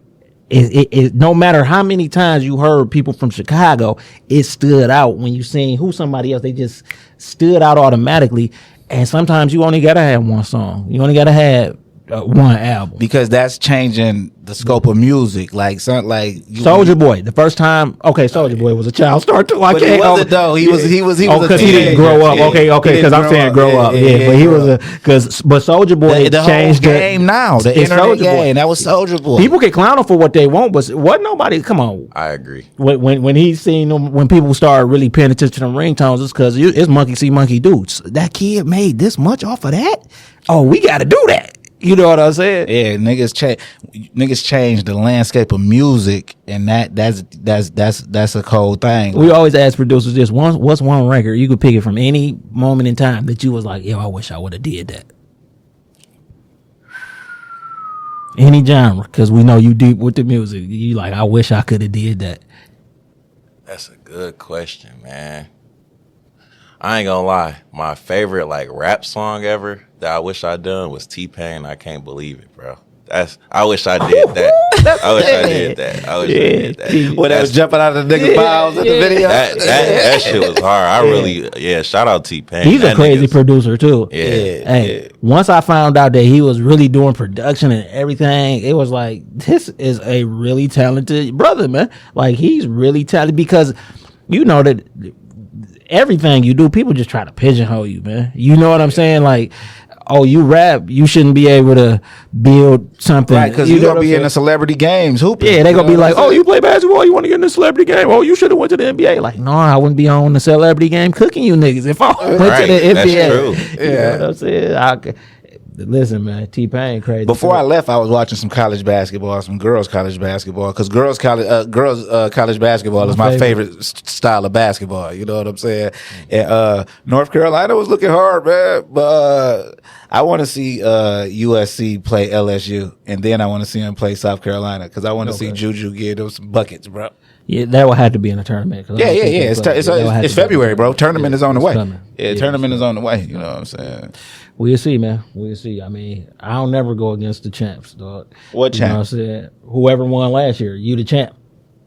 it no matter how many times you heard people from Chicago, it stood out. When you seen somebody else, they just stood out automatically. And sometimes you only gotta have one song. You only gotta have one album, because that's changing the scope of music. Like something like Soulja Boy. The first time, Soulja Boy was a child star too. But he wasn't though. He was. Because he didn't grow up. Okay. Because I'm saying grow up. Yeah, but he was but Soulja Boy the changed whole game now. The internet game. That was Soulja Boy. People can clown him for what they want, but what nobody. Come on. I agree. When he seen them, when people started really paying attention to them ringtones, it's because it's monkey see monkey do. That kid made this much off of that. Oh, we got to do that. You know what I'm saying? Yeah, niggas change the landscape of music, and that's a cold thing. We always ask producers this: what's one record you could pick it from any moment in time that you was like, yo, I wish I would have did that. Any genre, because we know you deep with the music. You like, I wish I could have did that. That's a good question, man. I ain't gonna lie. My favorite like rap song ever that I wish I'd done was T-Pain. I can't believe it, bro. I wish I did that. I wish I did that. I did that. When I was jumping out of the nigga miles in the video. That shit was hard. Shout out T-Pain. He's a crazy producer too. Yeah. Once I found out that he was really doing production and everything, it was like, this is a really talented brother, man. Like, he's really talented, because you know that everything you do, people just try to pigeonhole you, man. You know what I'm saying? Like, oh, you rap, you shouldn't be able to build something. Right, because you're going to be in the celebrity games hooping. Yeah, they're going to be like, oh, you play basketball, you want to get in the celebrity game? Oh, you should have went to the NBA. Like, no, I wouldn't be on the celebrity game cooking you niggas if I went to the NBA. That's true. You know what I'm saying? Listen, man, T-Pain crazy. Before I left, I was watching some college basketball, some girls' college basketball, because girls' college basketball is my favorite style of basketball. You know what I'm saying? And North Carolina was looking hard, man, but I want to see USC play LSU, and then I want to see them play South Carolina, because I want to see Juju give them some buckets, bro. Yeah, that will have to be in a tournament. Yeah. It's February, bro. Tournament is on the way. Tournament is on the way. You know what I'm saying? We'll see, man. We'll see. I mean, I'll never go against the champs, dog. What champ? You know what I'm saying? Whoever won last year, you the champ.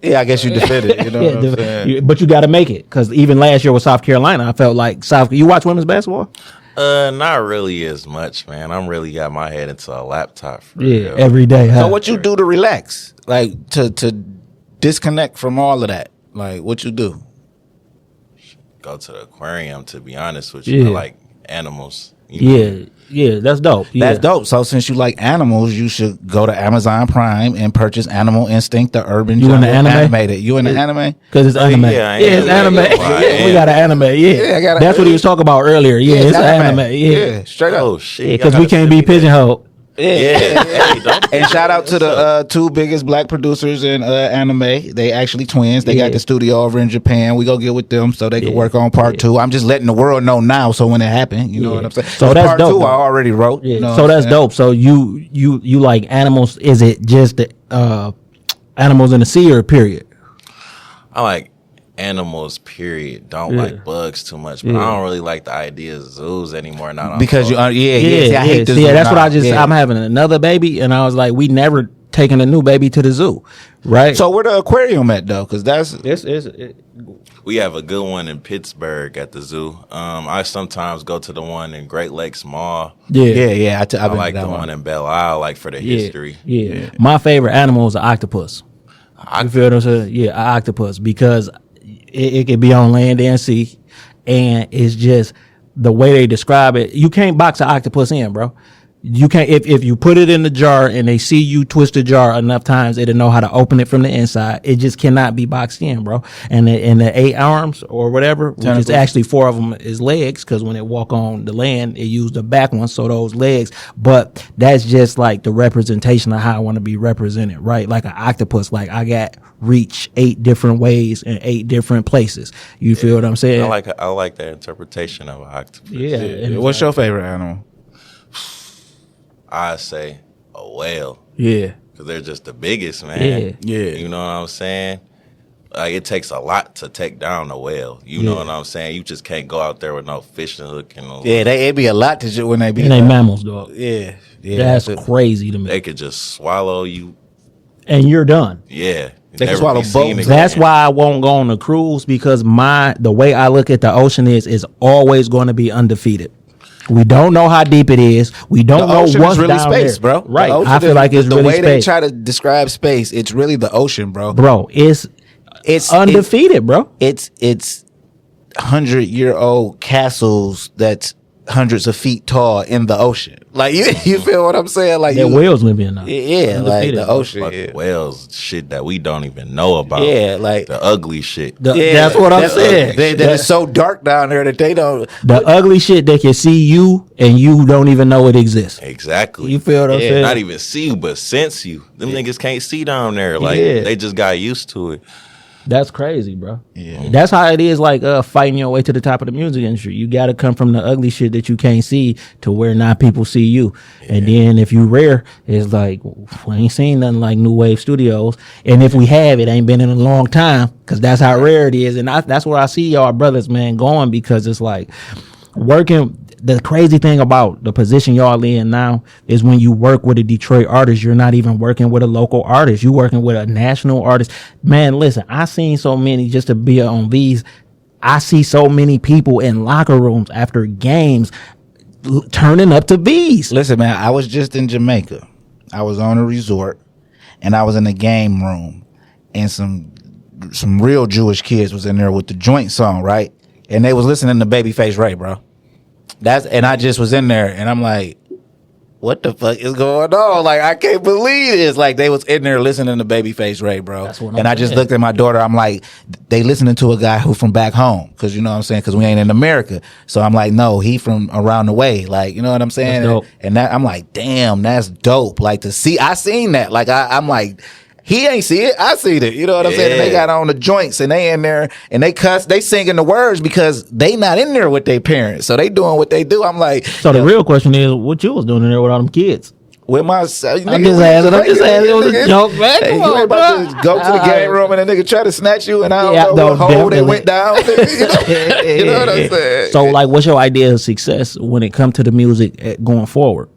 Yeah, I guess you defended. You know what I'm saying? But you got to make it, because even last year with South Carolina, I felt like You watch women's basketball? Not really as much, man. I'm really got my head into a laptop. Every day. So what you do to relax, like to disconnect from all of that? Like, what you do? Go to the aquarium, to be honest with you. I like animals. Yeah, that's dope. That's dope. So since you like animals, you should go to Amazon Prime and purchase Animal Instinct, the Urban Jungle animated. You in the anime? Because it's anime. It's anime. We got an anime. Yeah, that's what he was talking about earlier. Yeah, it's an anime. Yeah, straight up. Oh shit. Because we can't be pigeonholed. And shout out to the two biggest black producers in anime. They actually twins. They got the studio over in Japan. We go get with them so they can work on part 2. I'm just letting the world know now, so when it happens, you know what I'm saying. So that's part dope. 2 I already wrote. Yeah. You know so that's dope. So you like animals? Is it just the animals in the sea or period? I like animals, period. Don't like bugs too much, but I don't really like the idea of zoos anymore now. Because see, I hate the zoo. Yeah, that's what I'm having another baby, and I was like, we never taking a new baby to the zoo, right? So where the aquarium at though? Because that's we have a good one in Pittsburgh at the zoo. I sometimes go to the one in Great Lakes Mall. I like the one in Belle Isle, like for the history. Yeah, my favorite animal is an octopus. You feel what I'm saying? Yeah, an octopus, because it can be on land and sea, and it's just the way they describe it. You can't box an octopus in, bro. You can't. If you put it in the jar and they see you twist the jar enough times, it'll know how to open it from the inside. It just cannot be boxed in, bro. And the 8 arms or whatever, which is actually 4 of them is legs, because when it walk on the land, it use the back ones, so those legs. But that's just like the representation of how I want to be represented, right? Like an octopus, like I got reach 8 different ways in 8 different places. You feel what I'm saying? I like that interpretation of an octopus. Yeah. What's your favorite animal? I say a whale. Yeah. Because they're just the biggest, man. Yeah. You know what I'm saying? Like, it takes a lot to take down a whale. You know what I'm saying? You just can't go out there with no fishing hook and no. Yeah, it'd be a lot to do when they be. And they mammals, dog. Yeah. That's crazy to me. They could just swallow you. And you're done. Yeah. They can swallow boats. That's why I won't go on a cruise, because the way I look at the ocean is always going to be undefeated. We don't know how deep it is. We don't know what's really down space, there. Bro. Right. I feel like it's the really way space. They try to describe space. It's really the ocean, bro. Bro, it's undefeated, bro. It's 100-year-old castles that's hundreds of feet tall in the ocean. Like you feel what I'm saying? Like whales live in there. Yeah, like the ocean. Like whales, shit that we don't even know about. Yeah, like the ugly shit. That's what I'm saying. That is so dark down there that they don't. The ugly shit that can see you and you don't even know it exists. Exactly. You feel what I'm saying? Not even see you, but sense you. Them niggas can't see down there. Like they just got used to it. That's crazy, bro. Yeah. That's how it is, like fighting your way to the top of the music industry. You got to come from the ugly shit that you can't see to where now people see you. Yeah. And then if you rare, it's like, we ain't seen nothing like NuWave Studios. And if we have, it ain't been in a long time, because that's how rare it is. And that's where I see y'all brothers, man, going, because it's like working. The crazy thing about the position y'all in now is when you work with a Detroit artist, you're not even working with a local artist. You're working with a national artist. Man, listen, I seen so many, just to be on these, I see so many people in locker rooms after games turning up to V's. Listen, man, I was just in Jamaica. I was on a resort, and I was in a game room, and some real Jewish kids was in there with the joint song, right? And they was listening to Babyface Ray, bro. And I just was in there, and I'm like, what the fuck is going on? Like, I can't believe this. Like, they was in there listening to Babyface Ray, bro. And I just looked at my daughter. I'm like, they listening to a guy who from back home. Because, you know what I'm saying? Because we ain't in America. So I'm like, no, he from around the way. Like, you know what I'm saying? And that, I'm like, damn, that's dope. Like, to see, I seen that. Like, I'm like, he ain't see it. I seen it. You know what I'm saying? And they got on the joints and they in there and they cuss. They singing the words because they not in there with their parents. So they doing what they do. I'm like. So the real question is, what you was doing in there with all them kids? With my, I'm just asking. It was a joke, man. Hey, you ain't about to go to the game room and a nigga try to snatch you and I don't know what hole they went down. You know what I'm saying? So, like, what's your idea of success when it comes to the music going forward?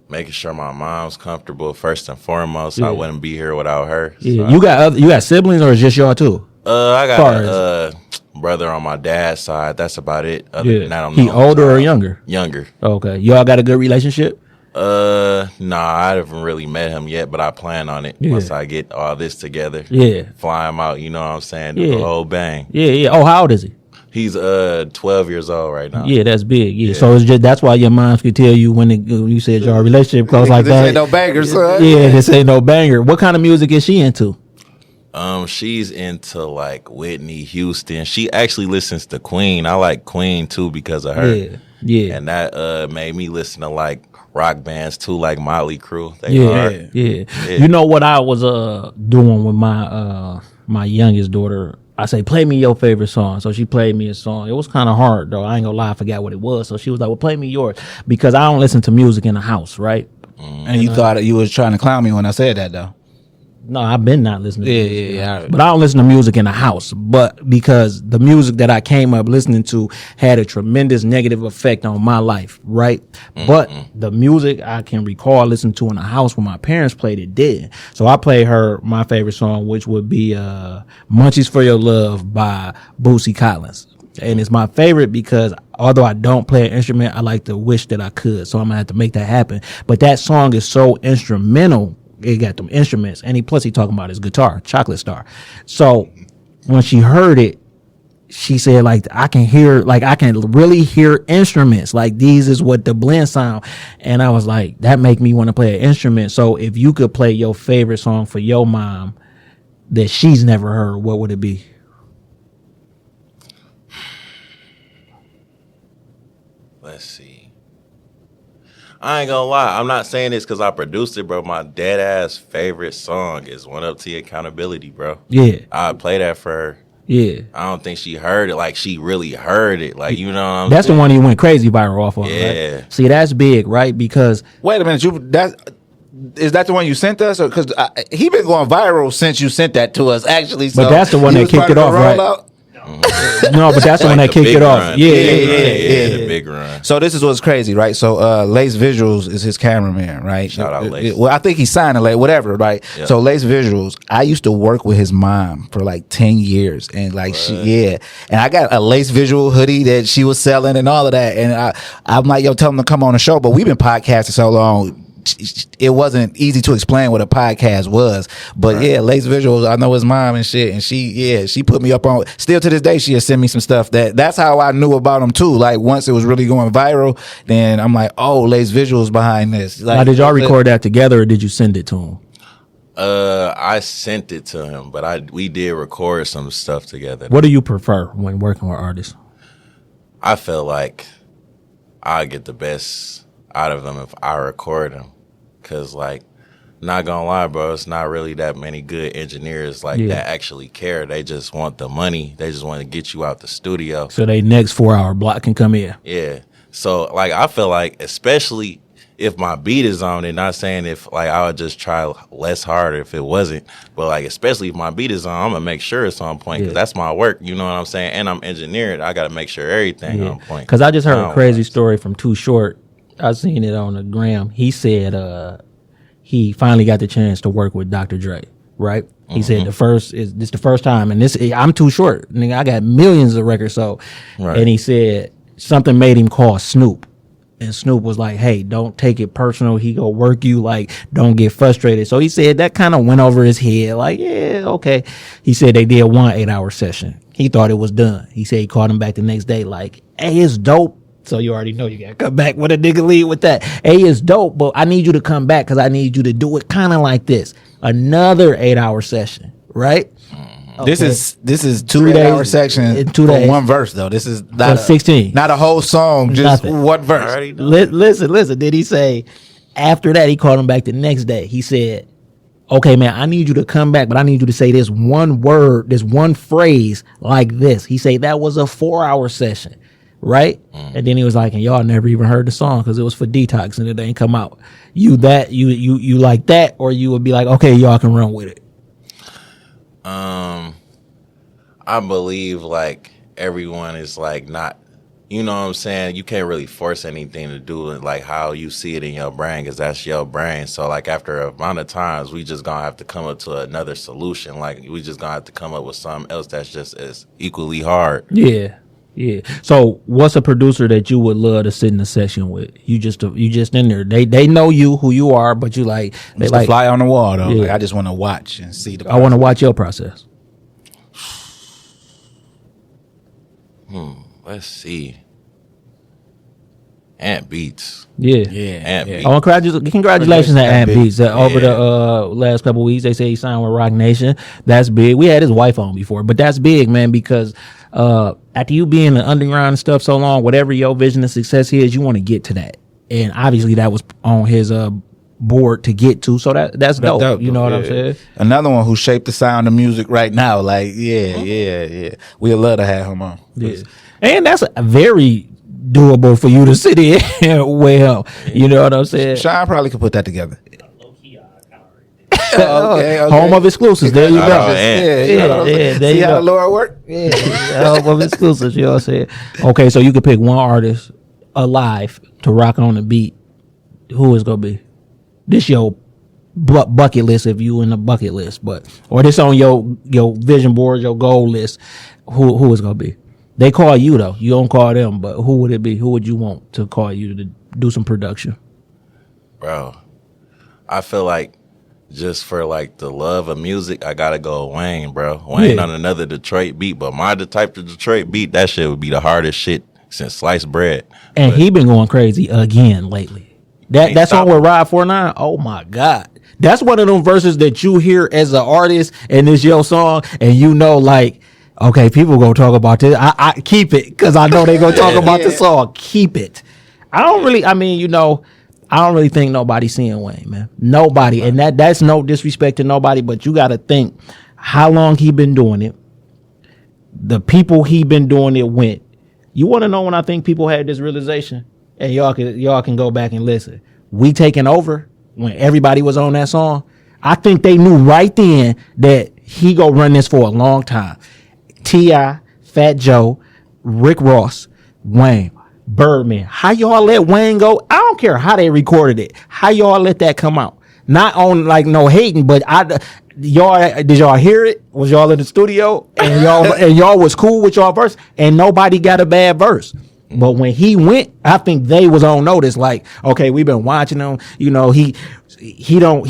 Making sure my mom's comfortable first and foremost. I wouldn't be here without her. Yeah. So you got siblings or is just y'all too? I got a brother on my dad's side. That's about it. Other than that, he older or younger? Younger. Okay. Y'all got a good relationship? Nah, I haven't really met him yet, but I plan on it once I get all this together. Yeah. Fly him out, you know what I'm saying? Do the whole bang. Yeah. Oh, how old is he? He's 12 years old right now. Yeah, that's big. Yeah. So it's just that's why your moms could tell you when you said your relationship close like that. This ain't no banger, son. Yeah, this ain't no banger. What kind of music is she into? She's into like Whitney Houston. She actually listens to Queen. I like Queen too because of her. Yeah. And that made me listen to like rock bands too, like Motley Crue. Yeah. You know what I was doing with my my youngest daughter? I say, play me your favorite song. So she played me a song. It was kind of hard, though. I ain't gonna lie, I forgot what it was. So she was like, well, play me yours. Because I don't listen to music in the house, right? And you thought you was trying to clown me when I said that, though. No, I've been not listening to music. Yeah. But I don't listen to music in the house. But because the music that I came up listening to had a tremendous negative effect on my life, right? But the music I can recall listening to in the house when my parents played it did. So I played her my favorite song, which would be Munchies for Your Love by Bootsy Collins. And it's my favorite because although I don't play an instrument, I like to wish that I could. So I'm going to have to make that happen. But that song is so instrumental. It got them instruments, and plus he talking about his guitar, Chocolate Star. So when she heard it, she said, like, I can really hear instruments. Like, these is what the blend sound. And I was like, that make me want to play an instrument. So if you could play your favorite song for your mom that she's never heard, what would it be? Let's see. I ain't gonna lie. I'm not saying this because I produced it, bro. My dead ass favorite song is One Up to Your Accountability, bro. Yeah. I play that for her. Yeah. I don't think she heard it. Like, she really heard it. Like, you know what I'm That's saying? the one he went crazy viral off of. Yeah. Right? See, that's big, right? Because. Wait a minute. Is that the one you sent us? Because he been going viral since you sent that to us, actually. So but that's the one that kicked it off, right? No, but that's the one that kicked it off. Yeah, the big run. So this is what's crazy, right? So Lace Visuals is his cameraman, right? Shout out Lace. Well, I think he's signed like whatever, right? Yeah. So Lace Visuals, I used to work with his mom for like 10 years, and like and I got a Lace Visual hoodie that she was selling and all of that, and I'm like, yo, tell them to come on the show, but we've been podcasting so long. It wasn't easy to explain what a podcast was, but Lace Visuals, I know his mom and shit, and she put me up on. Still to this day, she has sent me some stuff that's how I knew about him too. Like, once it was really going viral, then I'm like, oh, Lace Visuals behind this. Like, now, did y'all record that together, or did you send it to him? I sent it to him, but we did record some stuff together. What do you prefer when working with artists? I feel like I get the best out of them if I record them. Cause, like, not gonna lie, bro, it's not really that many good engineers that actually care. They just want the money. They just want to get you out the studio. So they next 4-hour block can come in. Yeah. So, like, I feel like, especially if my beat is on it, not saying if, like, I would just try less hard if it wasn't, but, like, especially if my beat is on, I'm gonna make sure it's on point, because that's my work, you know what I'm saying? And I'm engineered. I gotta make sure everything on point. Because I just heard a crazy story from Too Short. I seen it on the gram. He said he finally got the chance to work with Dr. Dre, right? He said this the first time, and I'm Too Short. Nigga, I got millions of records, so and he said something made him call Snoop. And Snoop was like, hey, don't take it personal. He go work you, like, don't get frustrated. So he said that kind of went over his head, like, yeah, okay. He said they did one 8-hour session. He thought it was done. He said he called him back the next day like, hey, it's dope. So you already know you got to come back with a nigga lead with that. Hey, it's dope, but I need you to come back because I need you to do it kind of like this. Another 8-hour session, right? Okay. This is 2 8-hour section for one verse though. This is not 16. Not a whole song, just Nothing. one verse. Listen. Did he say after that he called him back the next day? He said, okay, man, I need you to come back, but I need you to say this one word, this one phrase like this. He said that was a 4-hour session, right? And then he was like, and y'all never even heard the song because it was for Detox and it ain't come out. You like that, or you would be like, okay, y'all can run with it. I believe like everyone is like not, you know what I'm saying? You can't really force anything to do it like how you see it in your brain because that's your brain. So like after a amount of times, we just gonna have to come up to another solution. Like we just gonna have to come up with something else that's just as equally hard. Yeah. So what's a producer that you would love to sit in a session with? You just in there. They know you, who you are, but you like they like fly on the wall though. Yeah. Like I just want to watch and see the process. I want to watch your process. Let's see. Ant Beats. Yeah. Ant Beats. Oh, congratulations to Ant Beats. Over the last couple of weeks, they say he signed with Rock Nation. That's big. We had his wife on before, but that's big, man, because after you being in the underground and stuff so long, whatever your vision of success is, you want to get to that. And obviously that was on his board to get to, so that's dope. You know what I'm saying? Another one who shaped the sound of music right now. Like, yeah. We'd love to have him on. Yeah. And that's a very doable for you to sit in well. You know what I'm saying? Sean probably could put that together. Okay. Home of exclusives. There you go. Yeah. See how the Lord work? Yeah. Home of exclusives. You know what I'm saying? Okay, so you could pick one artist alive to rock on the beat. Who is gonna be? This your bucket list if you in the bucket list, or this on your vision board, your goal list. Who is gonna be? They call you though. You don't call them, but who would it be? Who would you want to call you to do some production? Bro, I feel like just for like the love of music, I gotta go Wayne, bro. Wayne on another Detroit beat, but the type of Detroit beat, that shit would be the hardest shit since sliced bread. And he been going crazy again lately. That song with Ride 49, oh my God. That's one of them verses that you hear as an artist and it's your song and you know like, okay, people gonna talk about this. I keep it because I know they gonna talk about the song. Keep it. I don't really think nobody's seeing Wayne, man. Nobody. And that's no disrespect to nobody, but you gotta think how long he been doing it. The people he been doing it with. You wanna know when I think people had this realization? And y'all can go back and listen. We Taking Over, when everybody was on that song, I think they knew right then that he go run this for a long time. T.I., Fat Joe, Rick Ross, Wayne, Birdman. How y'all let Wayne go? I don't care how they recorded it. How y'all let that come out? Not on like no hating, but did y'all hear it? Was y'all in the studio and y'all was cool with y'all verse and nobody got a bad verse? But when he went, I think they was on notice. Like, okay, we've been watching him. You know, he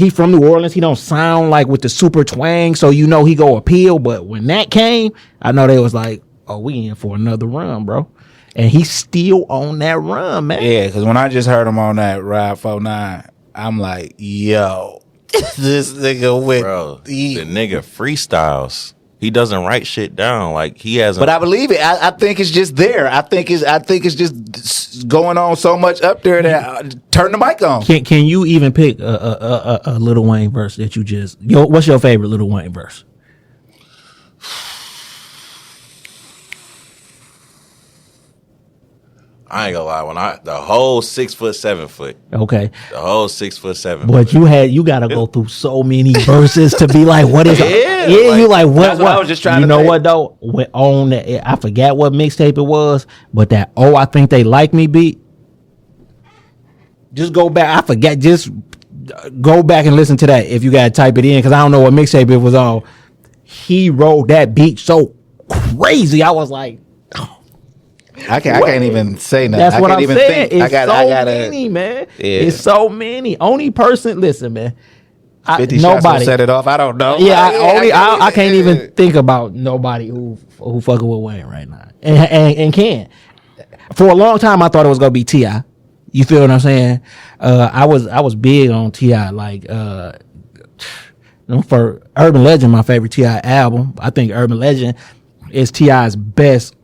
from New Orleans. He don't sound like with the super twang. So you know he go appeal. But when that came, I know they was like, oh, we in for another run, bro. And he's still on that run, man. Yeah, because when I just heard him on that Ride 49, I'm like, yo, this nigga went. Bro, the nigga freestyles. He doesn't write shit down like he hasn't. But I believe it. I think it's just there. I think it's just going on so much up there that turn the mic on. Can you even pick a Lil Wayne verse that you just? What's your favorite Lil Wayne verse? I ain't gonna lie. The whole 6 foot, 7 foot. Okay. The whole 6 foot, 7 but foot. you gotta go through so many verses to be like, what is it? Yeah, you like what? That's what I was just trying to know think. What though? I forgot what mixtape it was, but that I think they like me beat. Just go back. I forget. Just go back and listen to that if you gotta type it in because I don't know what mixtape it was on. He wrote that beat so crazy. I was like. I can't even say nothing. That's what I'm saying. Think. It's so many, man. Yeah. It's so many. Only person, listen, man. 50 shots nobody will set it off. I don't know. Yeah, I can't even think about nobody who fucking with Wayne right now, and can. For a long time, I thought it was gonna be T.I. You feel what I'm saying? I was big on T.I. Like for Urban Legend, my favorite T.I. album. I think Urban Legend is T.I.'s best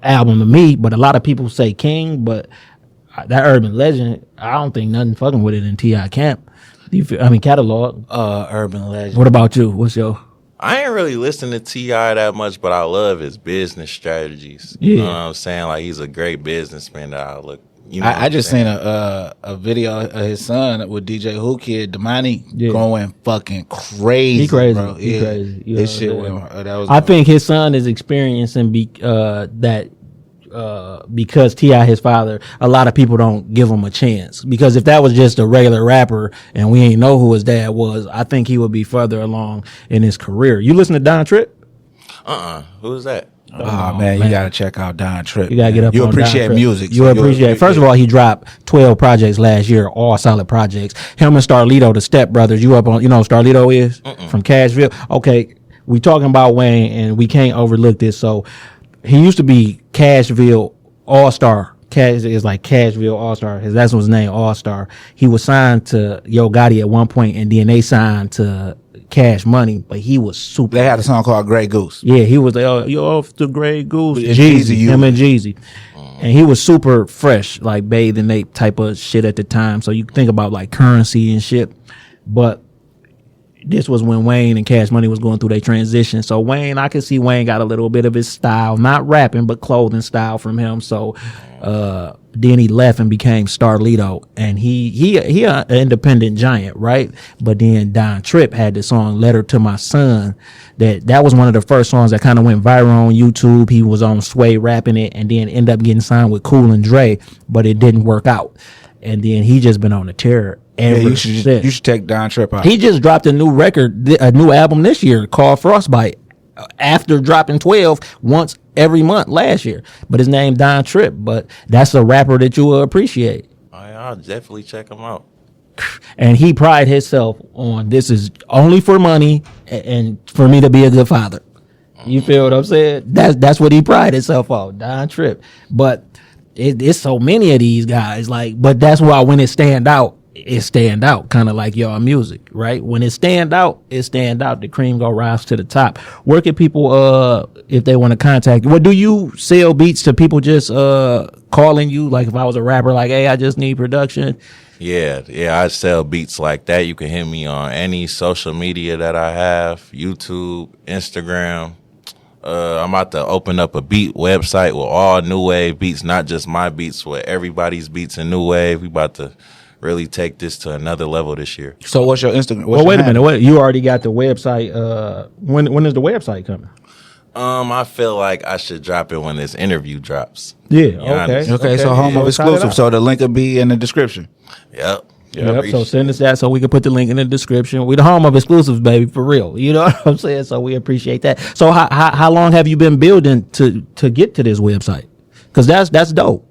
album to me. But a lot of people say King, but that Urban Legend, I don't think nothing fucking with it in T.I. camp. Catalog. Urban Legend. What about you? What's your? I ain't really listen to T.I. that much, but I love his business strategies. Yeah. You know what I'm saying? Like, he's a great businessman that I look. You know I just seen a video of his son with DJ Who Kid, Damani, going fucking crazy. He crazy. Bro. He crazy. His shit went. That was. I think his son is experiencing that. Because T.I. his father, a lot of people don't give him a chance. Because if that was just a regular rapper and we ain't know who his dad was, I think he would be further along in his career. You listen to Don Tripp? Who is that? Oh, man, you gotta check out Don Tripp. You gotta get up. You on appreciate Don music. You appreciate. First of all, he dropped 12 projects last year, all solid projects. Him and Starlito, the Step Brothers. You up on? You know who Starlito is from Cashville. Okay, we talking about Wayne, and we can't overlook this. So he used to be Cashville All-Star. Cash is like Cashville All-Star. That's what his name, All-Star. He was signed to Yo Gotti at one point, and then they signed to Cash Money, but he was super. They had a song called Grey Goose. Yeah, he was like, oh, you're off the Grey Goose. Jeezy, him and Jeezy. And he was super fresh, like Bathe and Ape type of shit at the time. So you think about like Currency and shit. But this was when Wayne and Cash Money was going through their transition. So Wayne, I can see Wayne got a little bit of his style, not rapping, but clothing style from him. So then he left and became Starlito, and he an independent giant, right? But then Don Tripp had the song "Letter to My Son." That was one of the first songs that kind of went viral on YouTube. He was on Sway rapping it, and then ended up getting signed with Cool and Dre, but it didn't work out. And then he just been on a tear. You should take Don Tripp out. He just dropped a new record, a new album this year called Frostbite, after dropping 12 once every month last year. But his name Don Tripp. But that's a rapper that you will appreciate. I'll definitely check him out. And he pride himself on this is only for money and for me to be a good father. You feel what I'm saying? That's what he pride himself on, Don Tripp. But it's so many of these guys, like, but that's why when it stand out, kind of like y'all music, right? When it stand out, the cream go rise to the top. Where can people, if they want to contact you? What do you sell beats to people just calling you? Like if I was a rapper, like, hey, I just need production. Yeah, I sell beats like that. You can hit me on any social media that I have, YouTube, Instagram. I'm about to open up a beat website with all NuWave beats, not just my beats, with everybody's beats in NuWave. We about to really take this to another level this year. So what's your Instagram? Wait a minute. You already got the website. When is the website coming? I feel like I should drop it when this interview drops. Yeah. Okay. So home of exclusive. So the link will be in the description. Yep. So send us that so we can put the link in the description. We the home of exclusives, baby, for real. You know what I'm saying? So we appreciate that. So how long have you been building to get to this website? Because that's dope.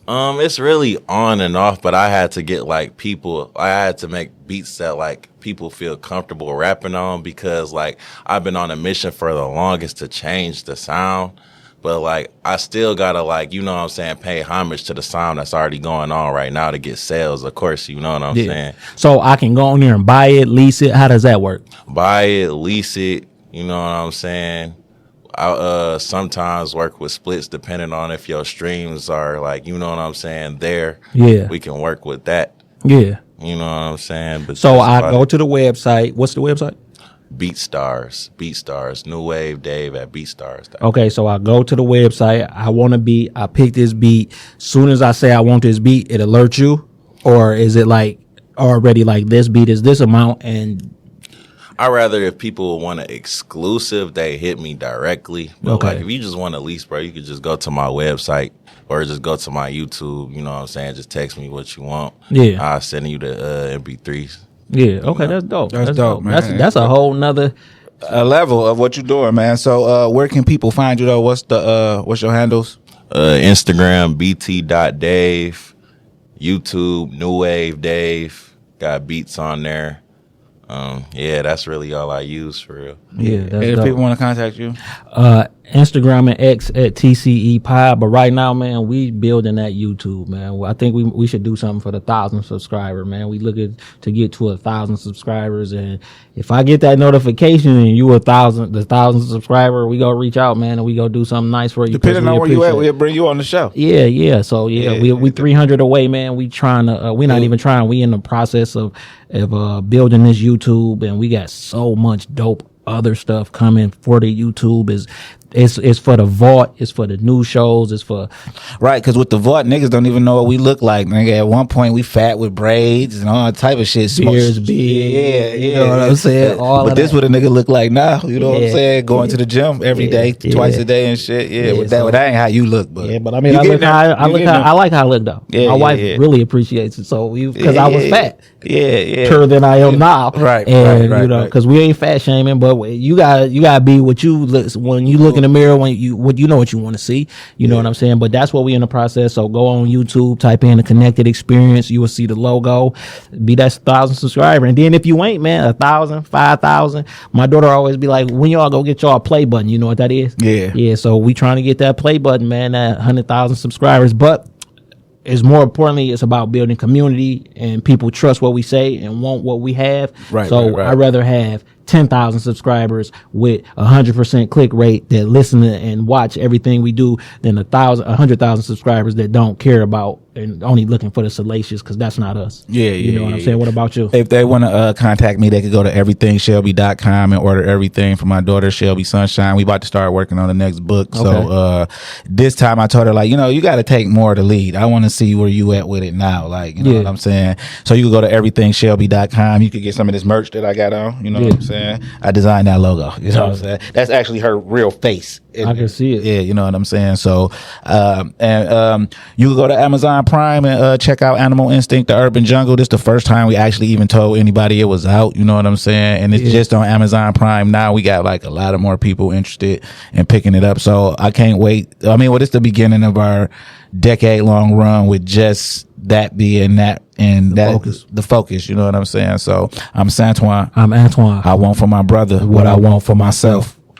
It's really on and off, but I had to get like people. I had to make beats that like people feel comfortable rapping on, because like I've been on a mission for the longest to change the sound. But, like, I still got to, like, you know what I'm saying, pay homage to the sound that's already going on right now to get sales. Of course, you know what I'm saying. So I can go on there and buy it, lease it. How does that work? Buy it, lease it. You know what I'm saying. I sometimes work with splits depending on if your streams are, like, you know what I'm saying, there. Yeah. We can work with that. Yeah. You know what I'm saying. But so I go to the website. What's the website? BeatStars, NuWave Dave at BeatStars. Okay, so I go to the website. I want a beat. I pick this beat. Soon as I say I want this beat, it alerts you, or is it like already like this beat is this amount? And I rather if people want an exclusive, they hit me directly. But like if you just want a lease, bro, you could just go to my website or just go to my YouTube. You know what I'm saying? Just text me what you want. Yeah, I'll send you the MP3s. Yeah, okay, that's dope. That's dope, man. That's a whole nother level of what you're doing, man. So where can people find you though? What's your handles? Instagram BT.Dave, YouTube NuWave Dave. Got beats on there. Yeah, that's really all I use for real. Yeah, that's If dope. people want to contact you, Instagram and X at TCE Pod. But right now, man, we building that YouTube, man. I think we should do something for the 1,000 subscriber, man. We looking to get to 1,000 subscribers, and if I get that notification and you the 1,000 subscriber, we go reach out, man, and we go do something nice for you. depending on where you at, we'll bring you on the show. Yeah. So we 300 away, man. We trying to. We're not even trying. We in the process of building this YouTube, and we got so much dope other stuff coming for the YouTube. It's for the vault, it's for the new shows, it's for Right, because with the vault, niggas don't even know what we look like. Nigga, at one point we fat with braids and all type of shit. beers, big. Yeah. You know what I'm saying? All but of this that. what a nigga look like now. You know what I'm Yeah. saying? Going to the gym every day, twice a day and shit. Yeah, with that, so- that ain't how you look. But But I mean, you I getting there. I You like getting how I look though. Yeah, My yeah, wife yeah. really appreciates it. So because I was fat. Yeah. Sure than I am now, Right, And right, you know, right. because we ain't fat shaming, but you gotta be what you look when you look in the mirror. When you know what you want to see, you know what I'm saying. But that's what we in the process. So go on YouTube, type in the Connected Experience. You will see the logo. Be that 1,000 subscriber, and then if you ain't, man, 1,000, 5,000. My daughter always be like, when y'all go get y'all play button, you know what that is? Yeah. So we trying to get that play button, man. That 100,000 subscribers, but. It's more importantly, it's about building community and people trust what we say and want what we have. Right, So right. I'd rather have 10,000 subscribers with 100% click rate that listen and watch everything we do than 100,000 subscribers that don't care about and only looking for the salacious, because that's not us. You know what I'm saying? What about you? If they want to contact me, they could go to everythingshelby.com and order everything for my daughter, Shelby Sunshine. We about to start working on the next book. So this time I told her, like, you got to take more to lead. I want to see where you at with it now. Like, you know what I'm saying? So you can go to everythingshelby.com. You could get some of this merch that I got on. You know what I'm saying? I designed that logo. You know what I'm saying? That's actually her real face. I can see it. Yeah, you know what I'm saying? So, you can go to Amazon Prime and check out Animal Instinct, The Urban Jungle. This is the first time we actually even told anybody it was out. You know what I'm saying? And it's just on Amazon Prime now. We got like a lot of more people interested in picking it up. So I can't wait. I mean, it's the beginning of our decade-long run with just that being that and the focus. You know what I'm saying? So I'm Santuan. I'm Antoine. I want for my brother what I want for myself.